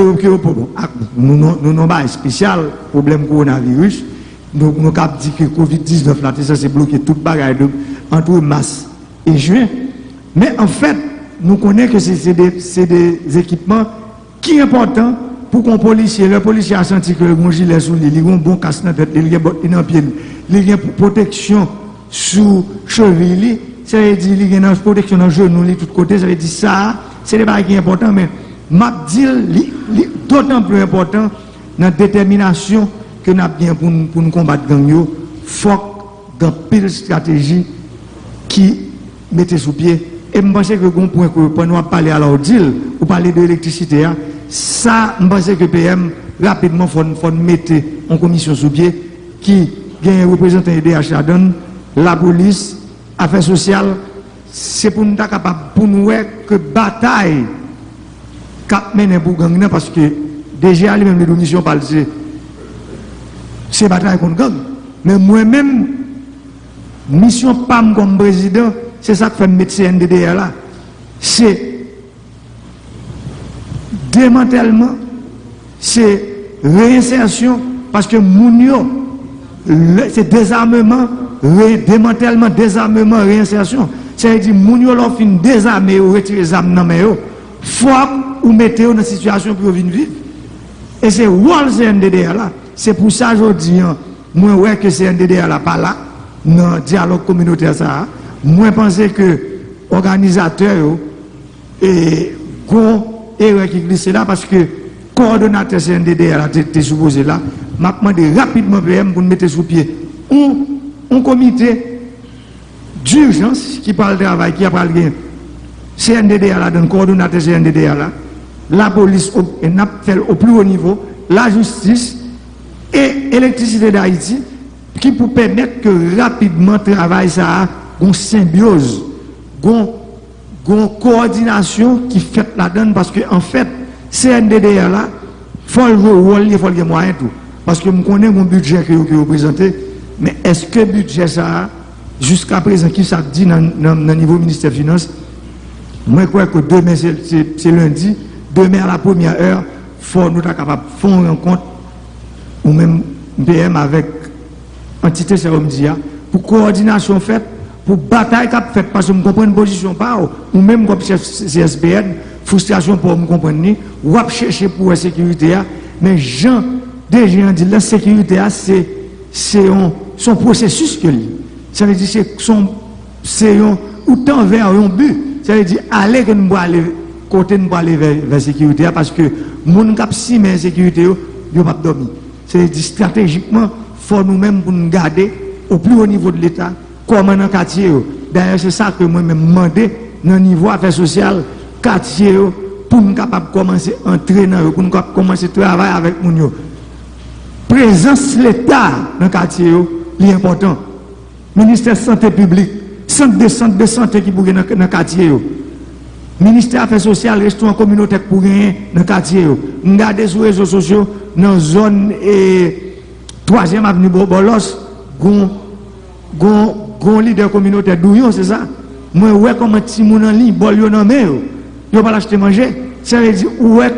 nous n'avons pas un spécial problème coronavirus donc nous avons dit que Covid-19 là ça c'est bloqué toute bagaille entre mars et juin mais en fait nous connaissons que c'est des équipements qui sont importants pour qu'un policier, le policier a senti que le bon gilet sous lui, il a un bon casque dans la tête, il a un bon pied, il a une protection sous cheville, ça veut dire qu'il a une protection dans le genou, de tous côtés, ça veut dire ça, c'est des choses qui sont importantes, mais m'a dit d'autant plus important dans la détermination que nous avons bien pour nous combattre gang yo, faut dans pile stratégie qui mettait sous pied. Et je pense que le point que nous parler à l'ordile, ou parler de l'électricité, ça, je pense que le PM, rapidement, faut mettre en commission sous pied qui a un représentant de DH, la police, affaires sociales, c'est pour nous capable, pour nous que bataille cap mener pour gang parce que déjà lui-même les missions parlent c'est bataille contre gang. Mais moi-même, mission PAM comme président, c'est ça que fait mettre CNDDR là. C'est démantèlement, c'est réinsertion, parce que Mounio, c'est désarmement, démantèlement, désarmement, réinsertion. C'est-à-dire, Mounio leur fin désarmer ou retirer les armes dans les mains, faut ou mettez dans une situation pour venir vivre. Et c'est rôle CNDDR là. C'est pour ça aujourd'hui, moi, ouais, que CNDDR là, pas là, dans le dialogue communautaire ça. Moi, je pense que l'organisateur et erreur qui glisse là parce que coordonnateur CNDDR a été supposé là, m'a demandé rapidement PM pour mettre sous pied un comité d'urgence qui parle de travail, qui a parlé CNDDA là, dans le coordonnateur CNDDA là, la police n'a fait au plus haut niveau, la justice et l'électricité d'Haïti, qui pour permettre que rapidement le travail ça a une symbiose, une coordination qui fait la donne, parce que en fait, CNDDA là, il faut le rôle, il faut le moyen tout. Parce que je connais mon budget que vous présentez, mais est-ce que le budget ça, jusqu'à présent, qui ça dit dans le niveau ministère des Finances, moi je crois que demain c'est lundi, demain à la première heure, il faut nous être capable de faire une rencontre, ou même PM avec entité Seromdia, pour coordination faite, pour bataille qu'a faite, parce que je comprends une position pas, ou même comme chef CSBN, frustration pour me comprendre, ou chercher pour la sécurité, mais Jean, déjà dit la sécurité, c'est son processus que lui. Ça veut dire c'est autant vers un but. Ça veut dire aller que nous aller côté nous aller vers la sécurité parce que mon cap si mais sécurité yo pas dormir. C'est dire stratégiquement faut nous-mêmes pour nous garder au plus haut niveau de l'État comme dans quartier. D'ailleurs c'est ça que moi-même demandé dans niveau affaires sociales quartier pour nous capable commencer à entraîner pour nous commencer à travailler avec nous. Présence de l'État dans le quartier est important. Ministère de Santé publique, centre de santé qui pour gagner dans le quartier. Ministère des Affaires sociales, restaurant communautaire pour gagner dans le quartier. Nous regardons sur les réseaux sociaux, dans la zone 3e avenue Bolos, un leader communautaire douillon, c'est ça. Moi, ouais, comme un petit moun en ligne, bol yo nan men, yo pas l'acheter manger. Ça veut dire, ouais,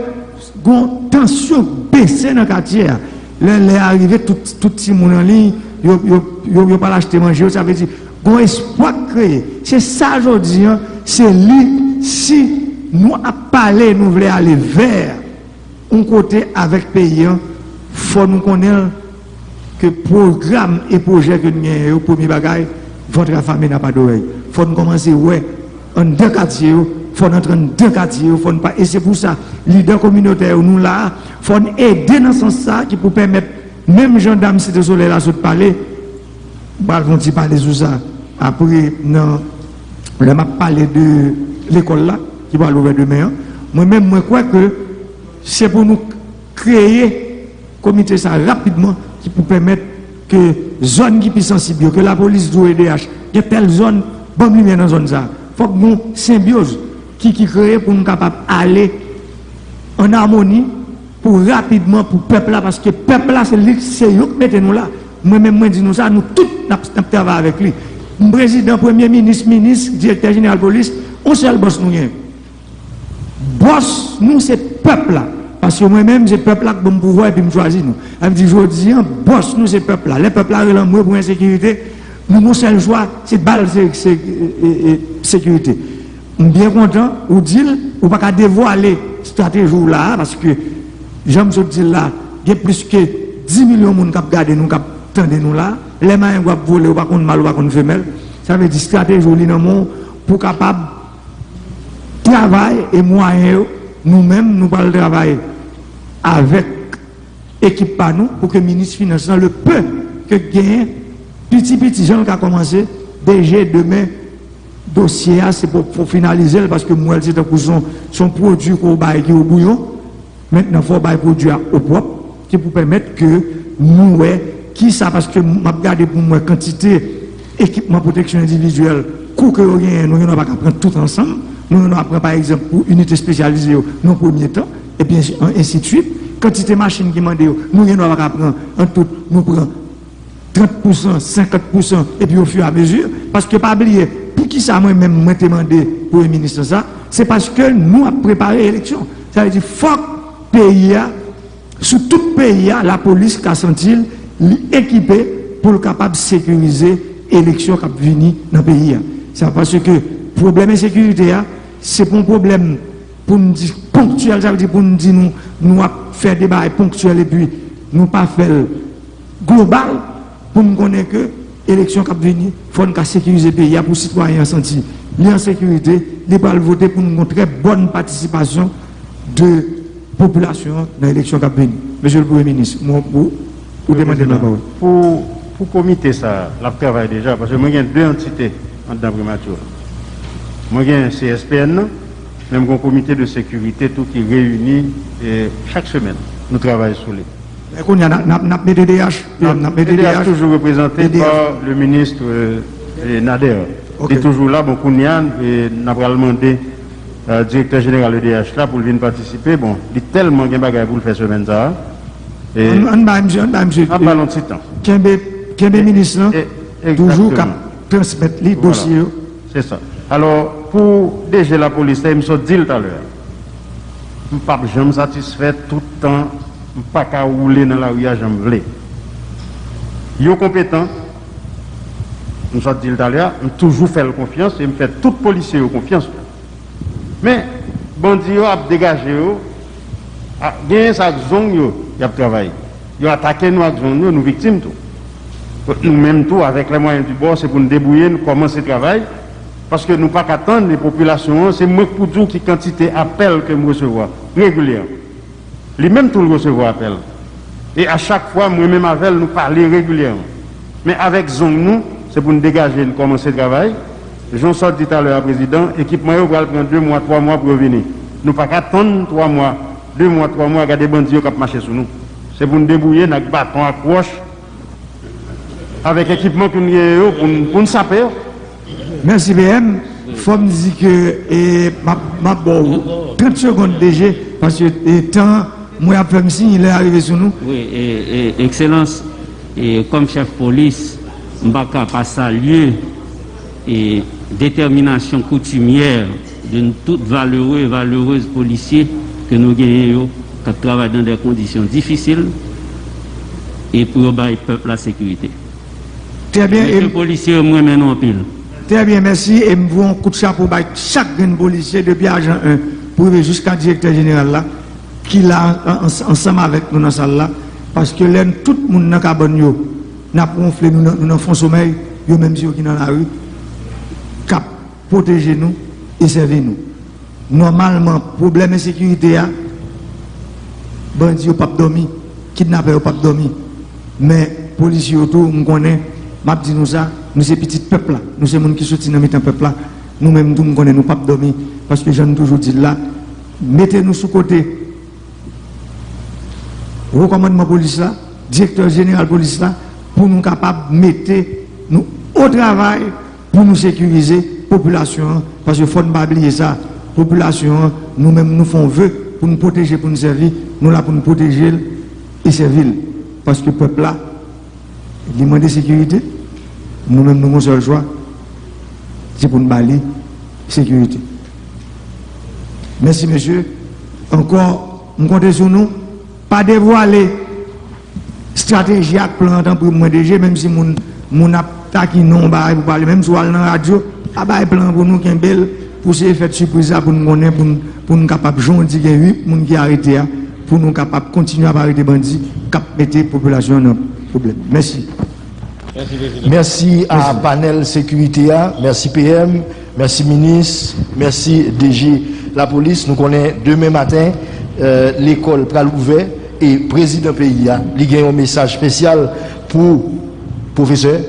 une tension baissée dans le quartier. Là, est arrivé tout petit moun en ligne, yo pas l'acheter manger. Ça veut dire, un espoir créé. C'est ça, je dis, c'est lui, si nous à parler, nous voulons aller vers un côté avec pays, il faut nous connaître que programme et projet que nous avons au premier bagage, votre famille n'a pas d'oreille. Il faut nous commencer, ouais, en deux quartiers, il faut entrer en deux quartiers, il faut pas. Et c'est pour ça, leader communautaire, nous là, il faut nous aider dans ce sens qui peut permettre, même gendarme Cité Soleil là, de parler, vont parler sur ça. Après, non, on m'a parlé de l'école là, qui va l'ouvrir demain. Moi-même, moi, crois que c'est pour nous créer comité ça rapidement, qui peut permettre que zone qui est sensible, que la police doit aider, il y a telle zone, bonne lumière dans zone ça. Il faut que nous symbiose qui crée pour nous capables d'aller en harmonie pour rapidement pour le peuple là, parce que le peuple là, c'est lui qui mettez-nous là. Moi-même, moi, dis nous ça, nous tous nous travaillons avec lui. Le président, premier ministre, directeur général de police, on seul boss nous. Boss, nous, c'est le peuple là. Parce que moi-même, c'est le peuple là qui me pouvoir et puis me choisir nous. Elle me dit, je dis, boss, nous, c'est le peuple là. Le peuple là, il a pour l'insécurité. Nous, mon seul choix, c'est de balle sécurité. Je suis bien content, ou dit, ou pas dévoiler cette stratégie là, parce que, j'aime ce dire là, il y a plus que 10 millions de gens qui regardent nous, qui attendent nous là. Les mains qui voler, ou pas contre mal, ou pas contre femelle. Ça veut dire stratégie pour capable travailler et moyens, nous-mêmes, nous allons travailler avec l'équipe par nous pour que le ministre financier le peu que gagne petit gens qui a commencé déjà demain dossier c'est pour finaliser parce que moi c'est son produit qu'on baille qui au bouillon maintenant il faut bailler produit au propre qui pour permettre que nous qui ça parce que m'a regardé pour moi quantité équipement protection individuelle coût que rien nous n'avons pas qu'à prendre tout ensemble nous apprenons par exemple pour unité spécialisée dans le premier temps et bien ainsi de suite quantité machine qui demande nous n'avons pas qu'à prendre en tout nous prenons 30%, 50% et puis au fur et à mesure parce que pas oublier pour qui ça moi-même m'a demandé pour le ministre ça c'est parce que nous avons préparé l'élection ça veut dire faut que pays sous tout pays la police qui a senti équipée pour le capable de sécuriser l'élection qui a venir dans le pays c'est parce que le problème de sécurité c'est pas un problème pour nous dire ponctuel ça veut dire pour nous dire nous faire des débats ponctuels et puis nous pas faire global pour nous connaître que l'élection qui va venir, il faut nous sécuriser le pays pour les citoyens sentir en sécurité, ils peuvent voter pour une très bonne participation de la population dans l'élection qui va venir. Monsieur le Premier ministre, vous demandez la parole. Pour le comité, ça, la travail déjà, parce que moi, il y a deux entités dans primature. Moi, j'ai un CSPN, même un comité de sécurité tout qui réunit chaque semaine. Nous travaillons sur les. Mais qu'on y a DDH, DDH toujours représenté par le ministre Nader. Il est toujours là, bon, qu'on y a, et n'a pas demandé directeur général de DH là pour venir participer. Bon, il y a tellement de choses pour le faire semaine ça. On va monsieur. Un ballon de temps. Quel ministre, toujours transmettre les dossiers. C'est ça. Alors, pour DG la police, je me suis dit tout à l'heure, je ne suis pas jamais satisfait tout le temps, je ne suis pas qu'à rouler dans la rue, je me voulais. Ils sont compétents, je me suis dit tout à l'heure, je toujours fait confiance et je fais tout policier confiance. Mais, bandits ont dégagé, gagné sa zone, ils ont travaillé. Ils ont attaqué nous avec zone, nous victimes tout. Nous-mêmes tout, avec les moyens du bord, c'est pour nous débrouiller, nous commencer le travail. Parce que nous ne pouvons pas attendre les populations, c'est moi pour dire qui quantité d'appels que nous recevons régulièrement. Les mêmes tout le recevoir appel. Et à chaque fois, moi-même avec nous parler régulièrement. Mais avec Zong, nous, c'est pour nous dégager, nous commencer le travail. J'en sors dit à l'heure, président, l'équipement va prendre 2 mois, 3 mois pour revenir. Nous ne pouvons pas attendre 3 mois, 2 mois, 3 mois, regarder les bandits qui marchent sur nous. C'est pour nous débrouiller, avec bâton à croche, avec l'équipement que nous avons pour nous saper. Merci BM. Il faut me dire que ma 30 secondes DG, parce que le temps, moi, après il est arrivé sur nous. Oui, Excellence, et comme chef police, je ne peux pas saluer et détermination coutumière de tout valeureux policiers que nous gagnons, qui travaillent dans des conditions difficiles et pour le peuple la sécurité. Très bien. Les policiers, moi, maintenant, en pile. Très bien, merci. Et nous voulons un coup de chapeau pour chaque policier, depuis agent 1 pour arriver jusqu'à directeur général là, qui l'a ensemble avec nous dans la salle là, parce que là, tout le monde dans le cabane, n'a pas gonflé, nous dans le sommeil, nous même si qui dans la rue, cap protéger nous et servir nous. Normalement, problème de sécurité, bandits n'ont pas dormi, kidnappeurs n'ont pas dormi, mais policiers autour, nous connaissons, m'a dit nous ça. Nous sommes petits peuple là, nous sommes les gens qui sortent dans le peuple là, nous-mêmes nous ne connaissons pas dormir, parce que j'en ai toujours dit là, mettez-nous sous côté, recommandement police là, directeur général police là, pour nous capables de mettre nous au travail, pour nous sécuriser la population, parce qu'il ne faut pas oublier ça, la population, nous-mêmes nous faisons vœu pour nous protéger, pour nous servir, nous là pour nous protéger et servir, parce que le peuple là, il demande de sécurité. Nous-mêmes, nous avons un seul choix, c'est pour nous balayer sécurité. Merci, monsieur. Encore, nous comptons sur nous. Pas dévoiler stratégie à plan pour moi déjà, même si mon attaque non, pour parler, même si on est dans la radio, pas de plan pour nous qui est belle, pour ces effets de surprise pour nous connaître, pour nous capables de jouer, dire 8 personnes qui arrêtent, pour nous capables de continuer à arrêter les bandits, cap mettre la population dans le problème. Merci. Merci à Panel Sécurité, merci PM, merci ministre, merci DG la police. Nous connaissons demain matin l'école pral ouvert et président pays il y a un message spécial pour professeurs,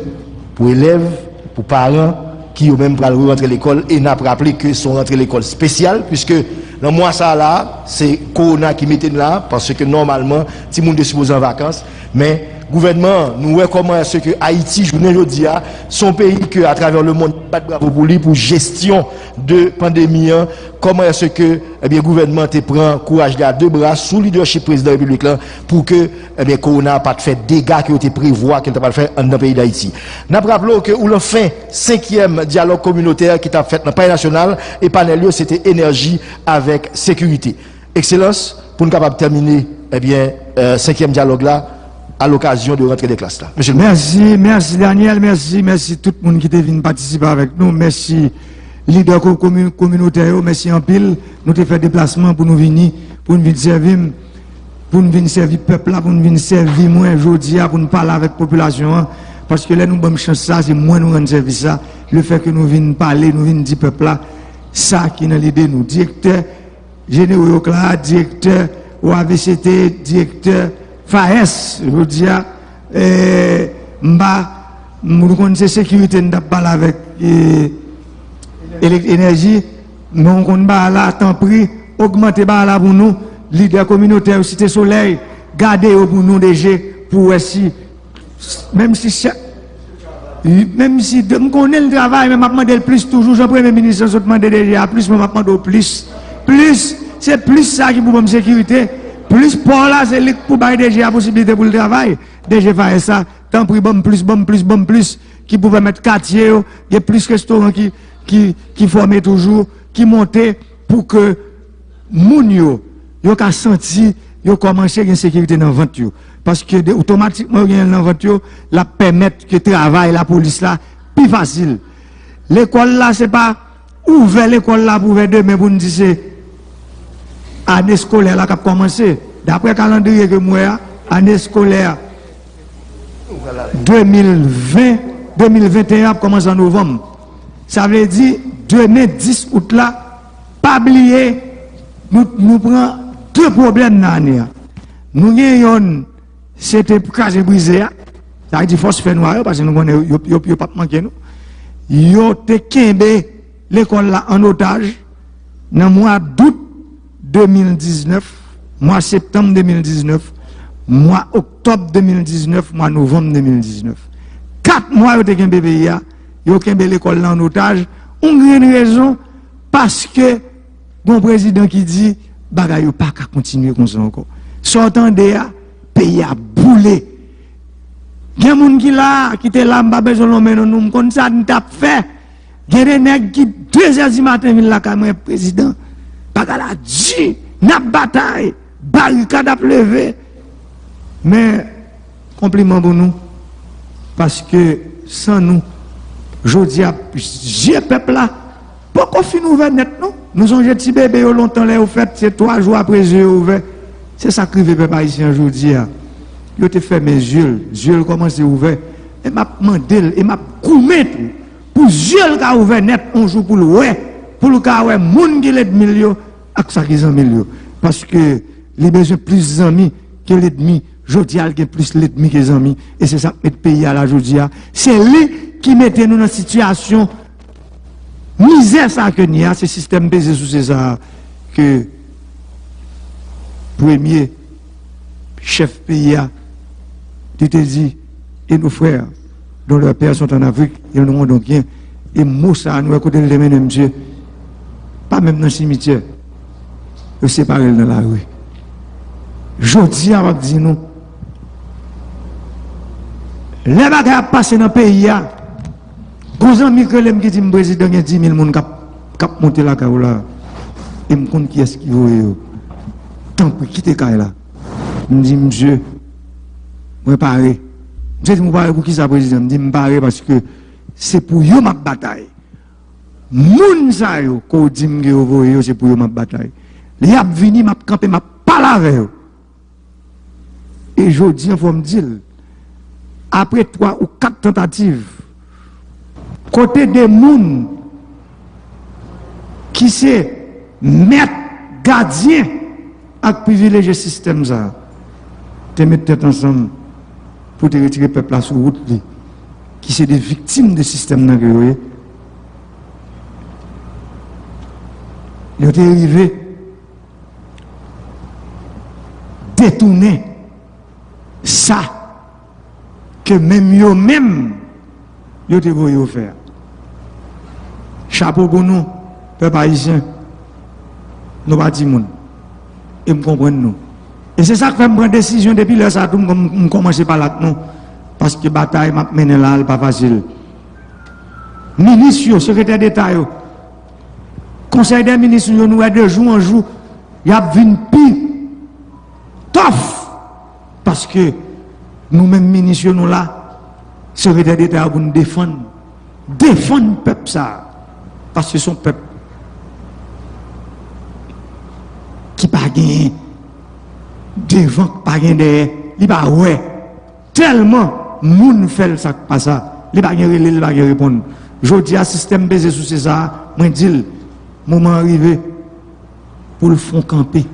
pour élèves, pour parents qui ont même pral rentrer l'école et n'a pas rappelé que sont rentrés l'école spéciale puisque dans mois ça là c'est Corona qui mettait là parce que normalement tout le monde est supposé en vacances mais gouvernement, nous voyons comment est-ce que Haïti, journée aujourd'hui, son pays que à travers le monde, pas de bravo pour lui pour gestion de pandémie, comment est-ce que le gouvernement te prend courage à 2 bras sous leadership président de la République là, pour que Corona pas fait dégâts qui ont été prévoit qu'il ne pas le faire dans le pays d'Haïti. Nous rappelons que le fin 5e dialogue communautaire qui t'a fait dans le pays national et panel c'était énergie avec sécurité. Excellence pour nous capable terminer 5e dialogue là. À l'occasion de rentrer des classes là. Monsieur merci Daniel, merci tout le monde qui est venu participer avec nous, merci leader communautaire, merci en pile, nous avons fait déplacement pour nous venir servir le peuple là, pour nous venir servir moi aujourd'hui, pour nous parler avec la population, parce que là nous avons chance ça, c'est moi nous rendre service ça, le fait que nous venons parler, nous venons dire peuple là, ça qui est dans l'idée nous, directeur généraux là, directeur OAVCT, directeur FAES, je veux dire, nous connaissons la sécurité, nous avons parlé avec énergie, nous on là, temps pris, augmenter là pour nous, leader communautaire, Cité Soleil, garder pour nous DG, pour aussi, même si je connais le travail, mais je demande le plus, toujours, je premier ministre, je demande déjà plus, mais je demande plus. Plus, c'est plus ça qui pour me sécurité. Plus pour là, c'est pour déjà la possibilité pour le travail. Déjà faire ça, tant pis, plus, qui pouvait mettre quartier, il y a plus de restaurants qui forment toujours, qui montent pour que moun yo ka senti, yo commence à une sécurité dans le ventre. Parce que automatiquement, dans le ventre, la permettre que le travail, la police là, plus facile. L'école là, c'est pas ouvert l'école là pour ouvrir demain pour nous dire c'est année scolaire là qui a commencé. D'après le calendrier que moi, année scolaire 2020-2021 commence en novembre. Ça veut dire demain 10 août là, pas oublier, nous prenons deux problèmes dans l'année. Nous avons c'était casé brisé, ça veut dire force fait noir parce que nous n'avons pas manqué nous. Yo te kembe l'école là en otage dans le mois d'août 2019, mois septembre 2019, mois octobre 2019, mois novembre 2019. 4 mois yo te kembe pays yo kembe l'école là en otage. On a une raison parce que bon président qui dit bagay yo pas qu'à continuer comme ça encore. Sortant de pays a boulé. Il y a des gens qui là, qui étaient là, pas besoin de nous, comme ça, nous avons fait. Il y a des gens qui, 2h du matin, viennent là, comme président. Parce qu'elle a dit, nous avons bataille, barricade à lever. Mais, compliment pour nous, parce que sans nous, je dis à j'ai peuple là, pourquoi finir ouvert net, non? Nous avons jeté bébé longtemps, là, au fait, c'est 3 jours après, j'ai ouvert. C'est ça que le peuple haïtien aujourd'hui. Je te fait mes yeux commencent à ouvrir. Et m'a demandé, et m'a goumé tout. Pour yeux qui ouvert net, on joue pour le ouais. Pour le cas où moun qui l'aide milieu, ak ça qui est milieu. Parce que les besoins plus amis que l'ennemi. Jodi al qui plus l'ennemi que les amis. Et c'est ça que met pays à la jodia. C'est lui qui mettait nous dans une situation misère ça que n'y a, ce système basé sous ces ça que premier chef pays a tu te dis, et nos frères, dont leurs pères sont en Afrique, ils nous rendent bien. Et Moussa, nous, à côté de l'aimer, monsieur, pas même dans le cimetière, ils séparent dans la rue. Je dis à dire nous, les bagages passent dans le pays, gros amis que l'aime qui dit, le président, il y a 10 000 personnes qui ont monté la carola. Et je me compte qui est-ce qui veut. Tant pis, quittez la là. Je me dis, monsieur, je parle. Je dis, je parle pour qui ça, président? Je dis, je parle parce que c'est pour eux ma bataille. Moun sa yo, ko di m'ge yo, c'est pour eux ma bataille. Les ap vini, m'a campé, m'a parlé avec eux. Et je dis, il faut me dire, après 3 ou 4 tentatives, côté des moun qui c'est maître, gardien, avec privilégier système ça, te mettre tête ensemble pour te retirer le peuple sur route, qui sont des victimes du système dans le ils ont arrivé détourner ça que même ils ont voulu faire. Chapeau pour nous, peuple haïtien, nous pas dit moun et me comprendre nous. Et c'est ça que fait me prendre décision depuis là ça tout me commencer par là non parce que bataille m'a mené là pas facile. Ministre, secrétaire d'État, conseil des ministres, nous de jour en jour, il y a une pire tough parce que nous-mêmes ministres nous là, secrétaire d'État pour nous défendre le peuple ça parce que son peuple qui pas gagné devant pas gagné derrière il pas ouais tellement moun fait ça pas ça il pas gagné il pas répondre je dis à système basé sous ça moi dit moment arrivé pour le fond camper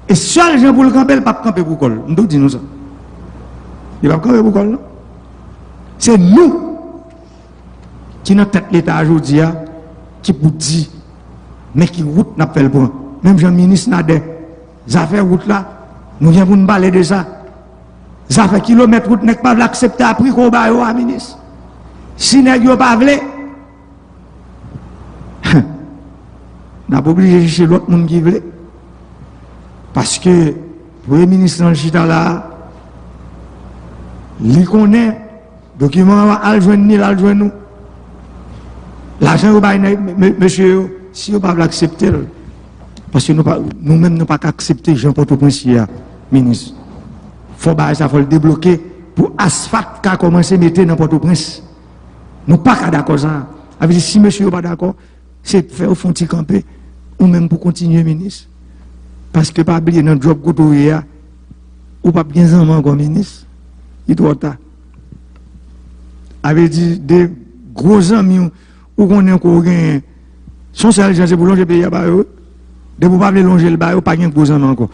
et seul gens pour le camper il pas camper pour col nous dit nous ça il va camper pour col non c'est nous qui dans tête l'État aujourd'hui, qui pour dire, mais qui route n'a pas le point. Même Jean-Ministre Nadet, ça fait route là, nous venons pour nous parler de ça. Ça fait kilomètres route n'est pas l'accepter à prix qu'on va au ministre. Si n'est pas voulu, n'a pas obligé de chercher l'autre monde qui veut. Parce que le Premier ministre dans le chita là, il connaît, document à joindre nous. L'argent au bail, monsieur, si vous ne pouvez pas l'accepter, parce que nous-mêmes ne pouvons pas accepter Jean-Port-au-Prince, ministre. Il faut le débloquer pour asphalte qui a commencé à mettre dans Port-au-Prince. Nous ne sommes pas d'accord ça. Si monsieur n'est pas d'accord, c'est de faire au fond de camper, ou même pour continuer, ministre. Parce que pas oublier dans le job que ou pas bien en comme ministre, il doit être. Avec des gros amis, ou qu'on est encore gain, son seul gens c'est pour longer pays à eux. De vous pas longer le bail, pas gain gros amis encore.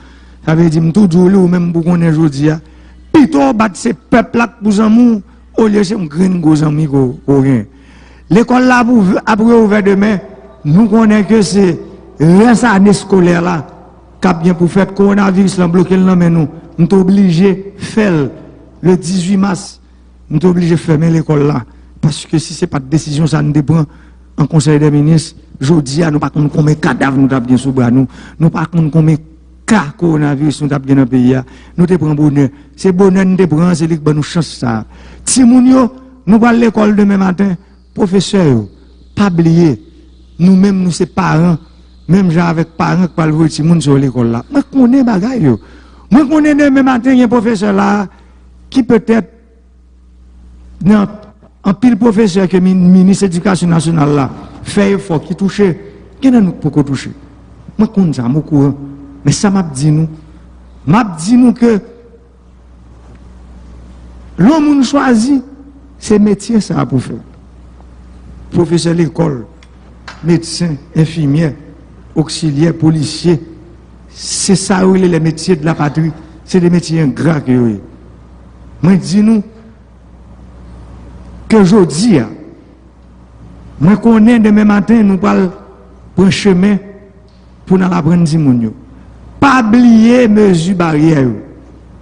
Ça veut dire tout jour ou même pour qu'on est aujourd'hui, plutôt battre ces peuples là pour amour au lieu c'est un grand gros ami qu'on gain. L'école là après ouvert demain, nous connaissons que c'est reste année scolaire là, cap bien pour faire coronavirus là bloquer le nom nous, nous sommes obligés de faire le 18 mars, nous sommes obligés de fermer l'école là parce que si c'est pas de décision ça nous dépend en conseil des ministres, aujourd'hui nous pas connait combien cadavres nous avons bien sous bras nous pas connait combien cas coronavirus nous avons bien dans le pays nous te prend bonheur, c'est bonheur nous te prend c'est lui qui nous chance ça. Si moun yo nous va à l'école demain matin, professeur pas oublier nous-mêmes nous c'est parents même gens avec parents qui parlent de moun sur l'école là. Moi connais bagaille yo. Moi connais demain matin un professeur là qui peut-être non en pile professeur que ministre de l'éducation nationale là fait effort qui touche qui n'a nous pour toucher. Moi connais ça moi courant mais ça m'a dit nous que l'homme choisi c'est métier ça pour faire. Professeur l'école, médecin, infirmière, auxiliaire, policier, c'est ça où les métiers de la patrie, c'est des métiers ingrats que vous. Moi dis nous que aujourd'hui, moi connais demain matin nous parlons pour un chemin pour nous apprendre du monde. Pas oublier mesures barrières.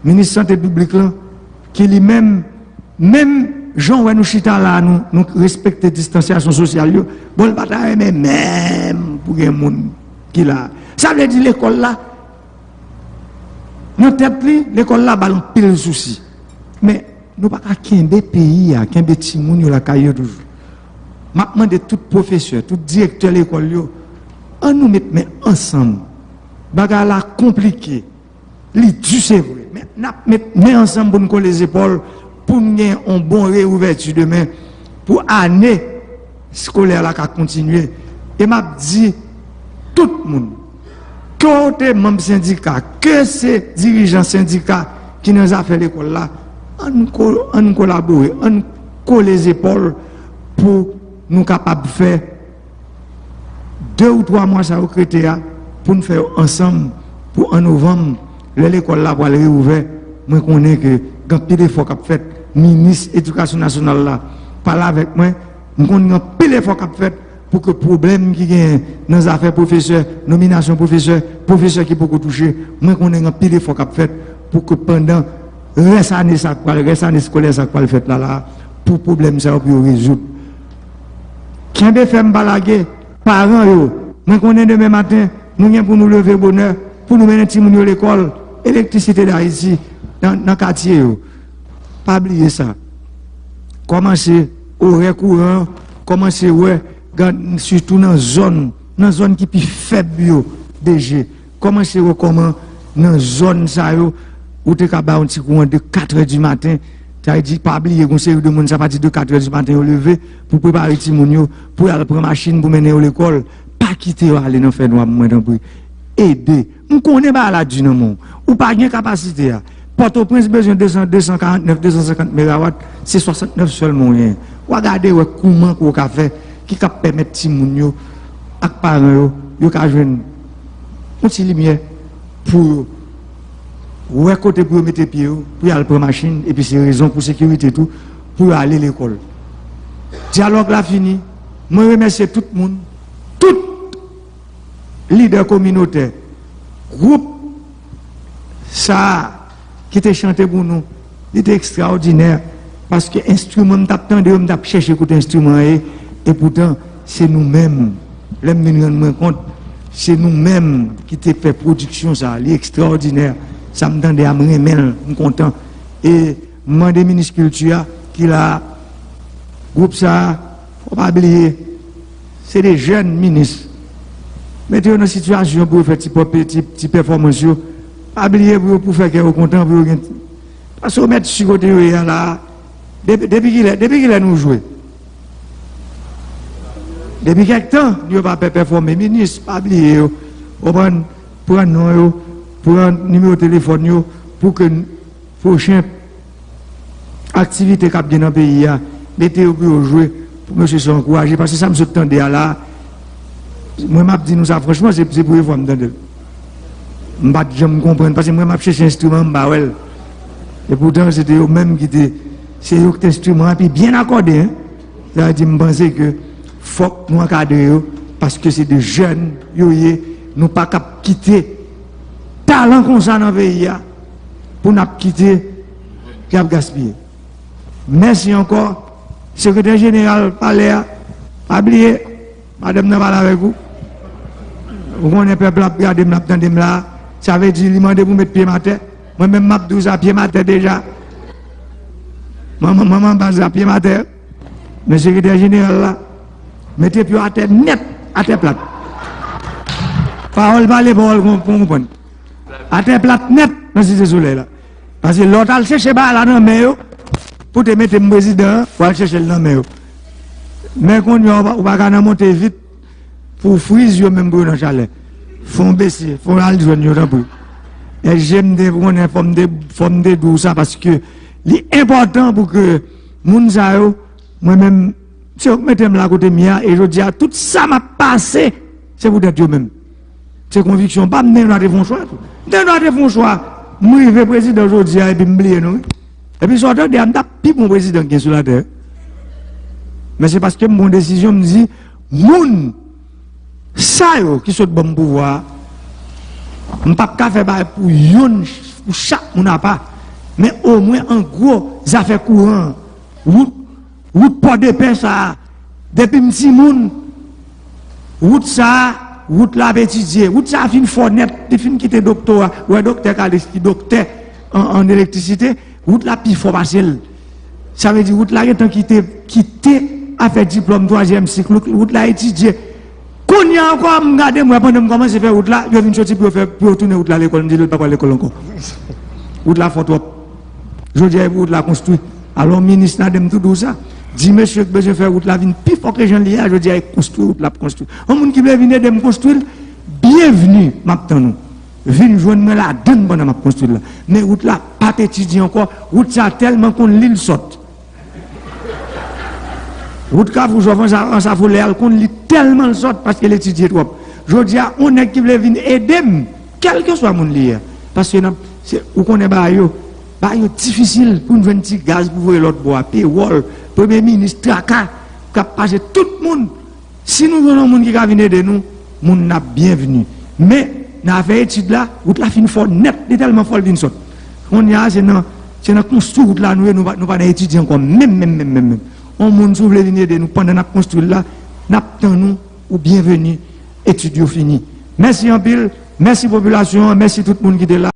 Ministre de la Santé publique là, qui lui-même Jean ouais nous chita là nous respecter distanciation sociale bon le bataille mais même pour les monde qui là ça veut dire l'école là nous tête l'école là ballon pile souci mais nous pas qu'un pays à qu'un petit monde la caillou toujours m'a demandé tout professeur tout directeur l'école yo on nous mettre ensemble bagarre là compliqué li du c'est vrai mais mettre ensemble pour nous coller les épaules pour nous avoir un bon réouverture demain, pour l'année scolaire là qui continuer. Et m'a dit, tout le monde, que membres syndicats, que ces dirigeants syndicats qui nous ont fait l'école là, on collabore, on colle les épaules pour nous capables de faire 2 ou 3 mois ça au Crétéa pour nous faire ensemble pour en novembre, l'école là pour aller réouvrir. Moi, je connais que quand pile d'efforts qu'a fait, ministre de l'Éducation nationale là, parle avec moi, je connais un pile d'efforts qu'a fait pour que le problème qui est dans les affaires professeurs, nomination professeur qui peut toucher, moi, je connais un pile d'efforts qu'a fait pour que pendant le reste de l'année scolaire, ça va le faire là, pour le problème, ça va résoudre. Qui a fait me balaguer, parents, moi, je connais demain matin, nous venons pour nous lever bonheur, pour nous mener à l'école, électricité d'Haïti. Dans le quartier, pas oublier ça. Commencer au courant, commencer surtout dans la zone qui est plus faible DG. Commencer comment dans la zone ça où tu as un petit courant de 4h du matin. Tu as dit pas oublier qu'on série de monde ça partir de 4h du matin au lever pour préparer petit moun pour aller prendre machine pour mener à l'école, pas quitter aller dans faire noir moins dans bruit. Aider. On connaît pas la dynamo ou pas de capacité. Port-au-Prince besoin de 249, 250 MW, c'est 69 seulement. Regardez comment on a fait qui permet à les parents de jouer une petite lumière pour côté pour mettre pied, pour aller prendre machine, et puis c'est raison pour sécurité tout, pour aller à l'école. Dialogue là fini. Moi remercie tout le monde, tout leader communautaire, groupe ça qui était chanté pour nous, il était extraordinaire parce que l'instrument on a cherché écouter instrument et pourtant c'est nous-mêmes, les nous rendre compte, c'est nous-mêmes qui t'ai fait production ça, c'est extraordinaire. Ça me tendait à me remettre, je suis content. Et moi des ministres culture qui l'a groupe ça, faut pas oublier, c'est des jeunes ministres. Mettez-vous dans une situation pour faire des performances, pas oublier pour faire qu'ils soient contents. Parce que mettre sur côté là, depuis qu'il a nous joué. Depuis quelque temps, il ne va pas performer. Ministre, pas oublier, pour un nom, pour un numéro de téléphone, pour que la prochaine activité qui a bien dans le pays, mettez-vous pour jouer, pour monsieur s'encourager, parce que ça me s'attendait à là. Moi, je dis nous ça, franchement, c'est pour vous m'entendre. Je me comprends, parce que moi, je cherche un instrument, et pourtant, c'était eux-mêmes qui étaient, c'est eux qui instrument, puis bien accordé. Ça veut dire, je pense que faut que nous encadrions, parce que c'est des jeunes, nous ne pas quitter talent comme ça dans le pays, pour nous quitter, qui a gaspillé. Merci encore, secrétaire général Palais, pas oublier, madame n'a pas avec vous. Vous connaissez le peuple, regardez, m'attendez là, ça veut dire, il m'a demandé pour mettre pied à terre. Moi-même, m'a 12 à pied à terre déjà. Maman, base à pied à terre. Mais le secrétaire général là, mettez pied à terre net, à terre plate. Parole par les paroles, pour comprendre. À terre plate net, dans ce soleil là. Parce que l'autre a cherché là dans le pour te mettre le président, pour aller chercher le nom. Mais quand on va monter vite, pour friser même pour dans le chalet. Faut baisser, faut aller joindre dans le. Et j'aime de forme de tout ça parce que l'important pour que moun sa yo, moi-même, si vous mettez là à côté mia et je dis à tout ça m'a passé, c'est pour être même. C'est conviction, pas me donner un choix. Donner un choix. Moi, je vais président aujourd'hui et puis m'oublier nous. Et puis sortant de m'ta pi mon président qui est sur la terre. Mais c'est parce que mon décision me dit moun ça yo qui sont bon pouvoir. On ne peut pas faire pour chaque moun n'a pas. Mais au moins en gros, ça fait courant. Route pas de pain ça. Depuis petit moun route ça, route là étudier, route ça fin fort net, fin quitter docteur, ou docteur qui docteur en électricité, route là pi fort passer. Ça veut dire route là étant quitté à faire diplôme 3e cycle, route là étudier. Quand il y a encore regardez moi pendant comment c'est faire route là, je viens sortir pour retourner route là à l'école, me dit pas à l'école encore. Route là faut trop. Je dis route là construit. Alors ministre n'a tout ça. Dis monsieur que besoin faire route là vinn plus fort que les gens liés, je dis construire route là construire. Un monde qui veut venir de me construire, bienvenue m'attend nous. Viens joindre moi là donne pendant m'a construire là. Mais route là pas étudier encore, route ça tellement qu'on l'île saute. Route là vous jouez ça faut l'air qu'on lit tellement saute parce qu'elle étudie trop. Je dis on est qui veut venir aider quel que soit mon lié parce que c'est ou connaît ba yo difficile pour nous joindre petit gaz pour voir l'autre bois, paywall, premier ministre traka qui passer tout le monde. Si nous voulons monde qui va venir de nous, monde n'a bienvenu. Mais n'a fait étude là, route la fin fort net, tellement fort vinn saute. On y a c'est dans construire route là nous pas étudier encore même. On monde si vous voulez venir de nous pendant n'a construire là, n'attend nous ou bienvenue étudier fini. Merci en pile, merci population, merci tout le monde qui est là.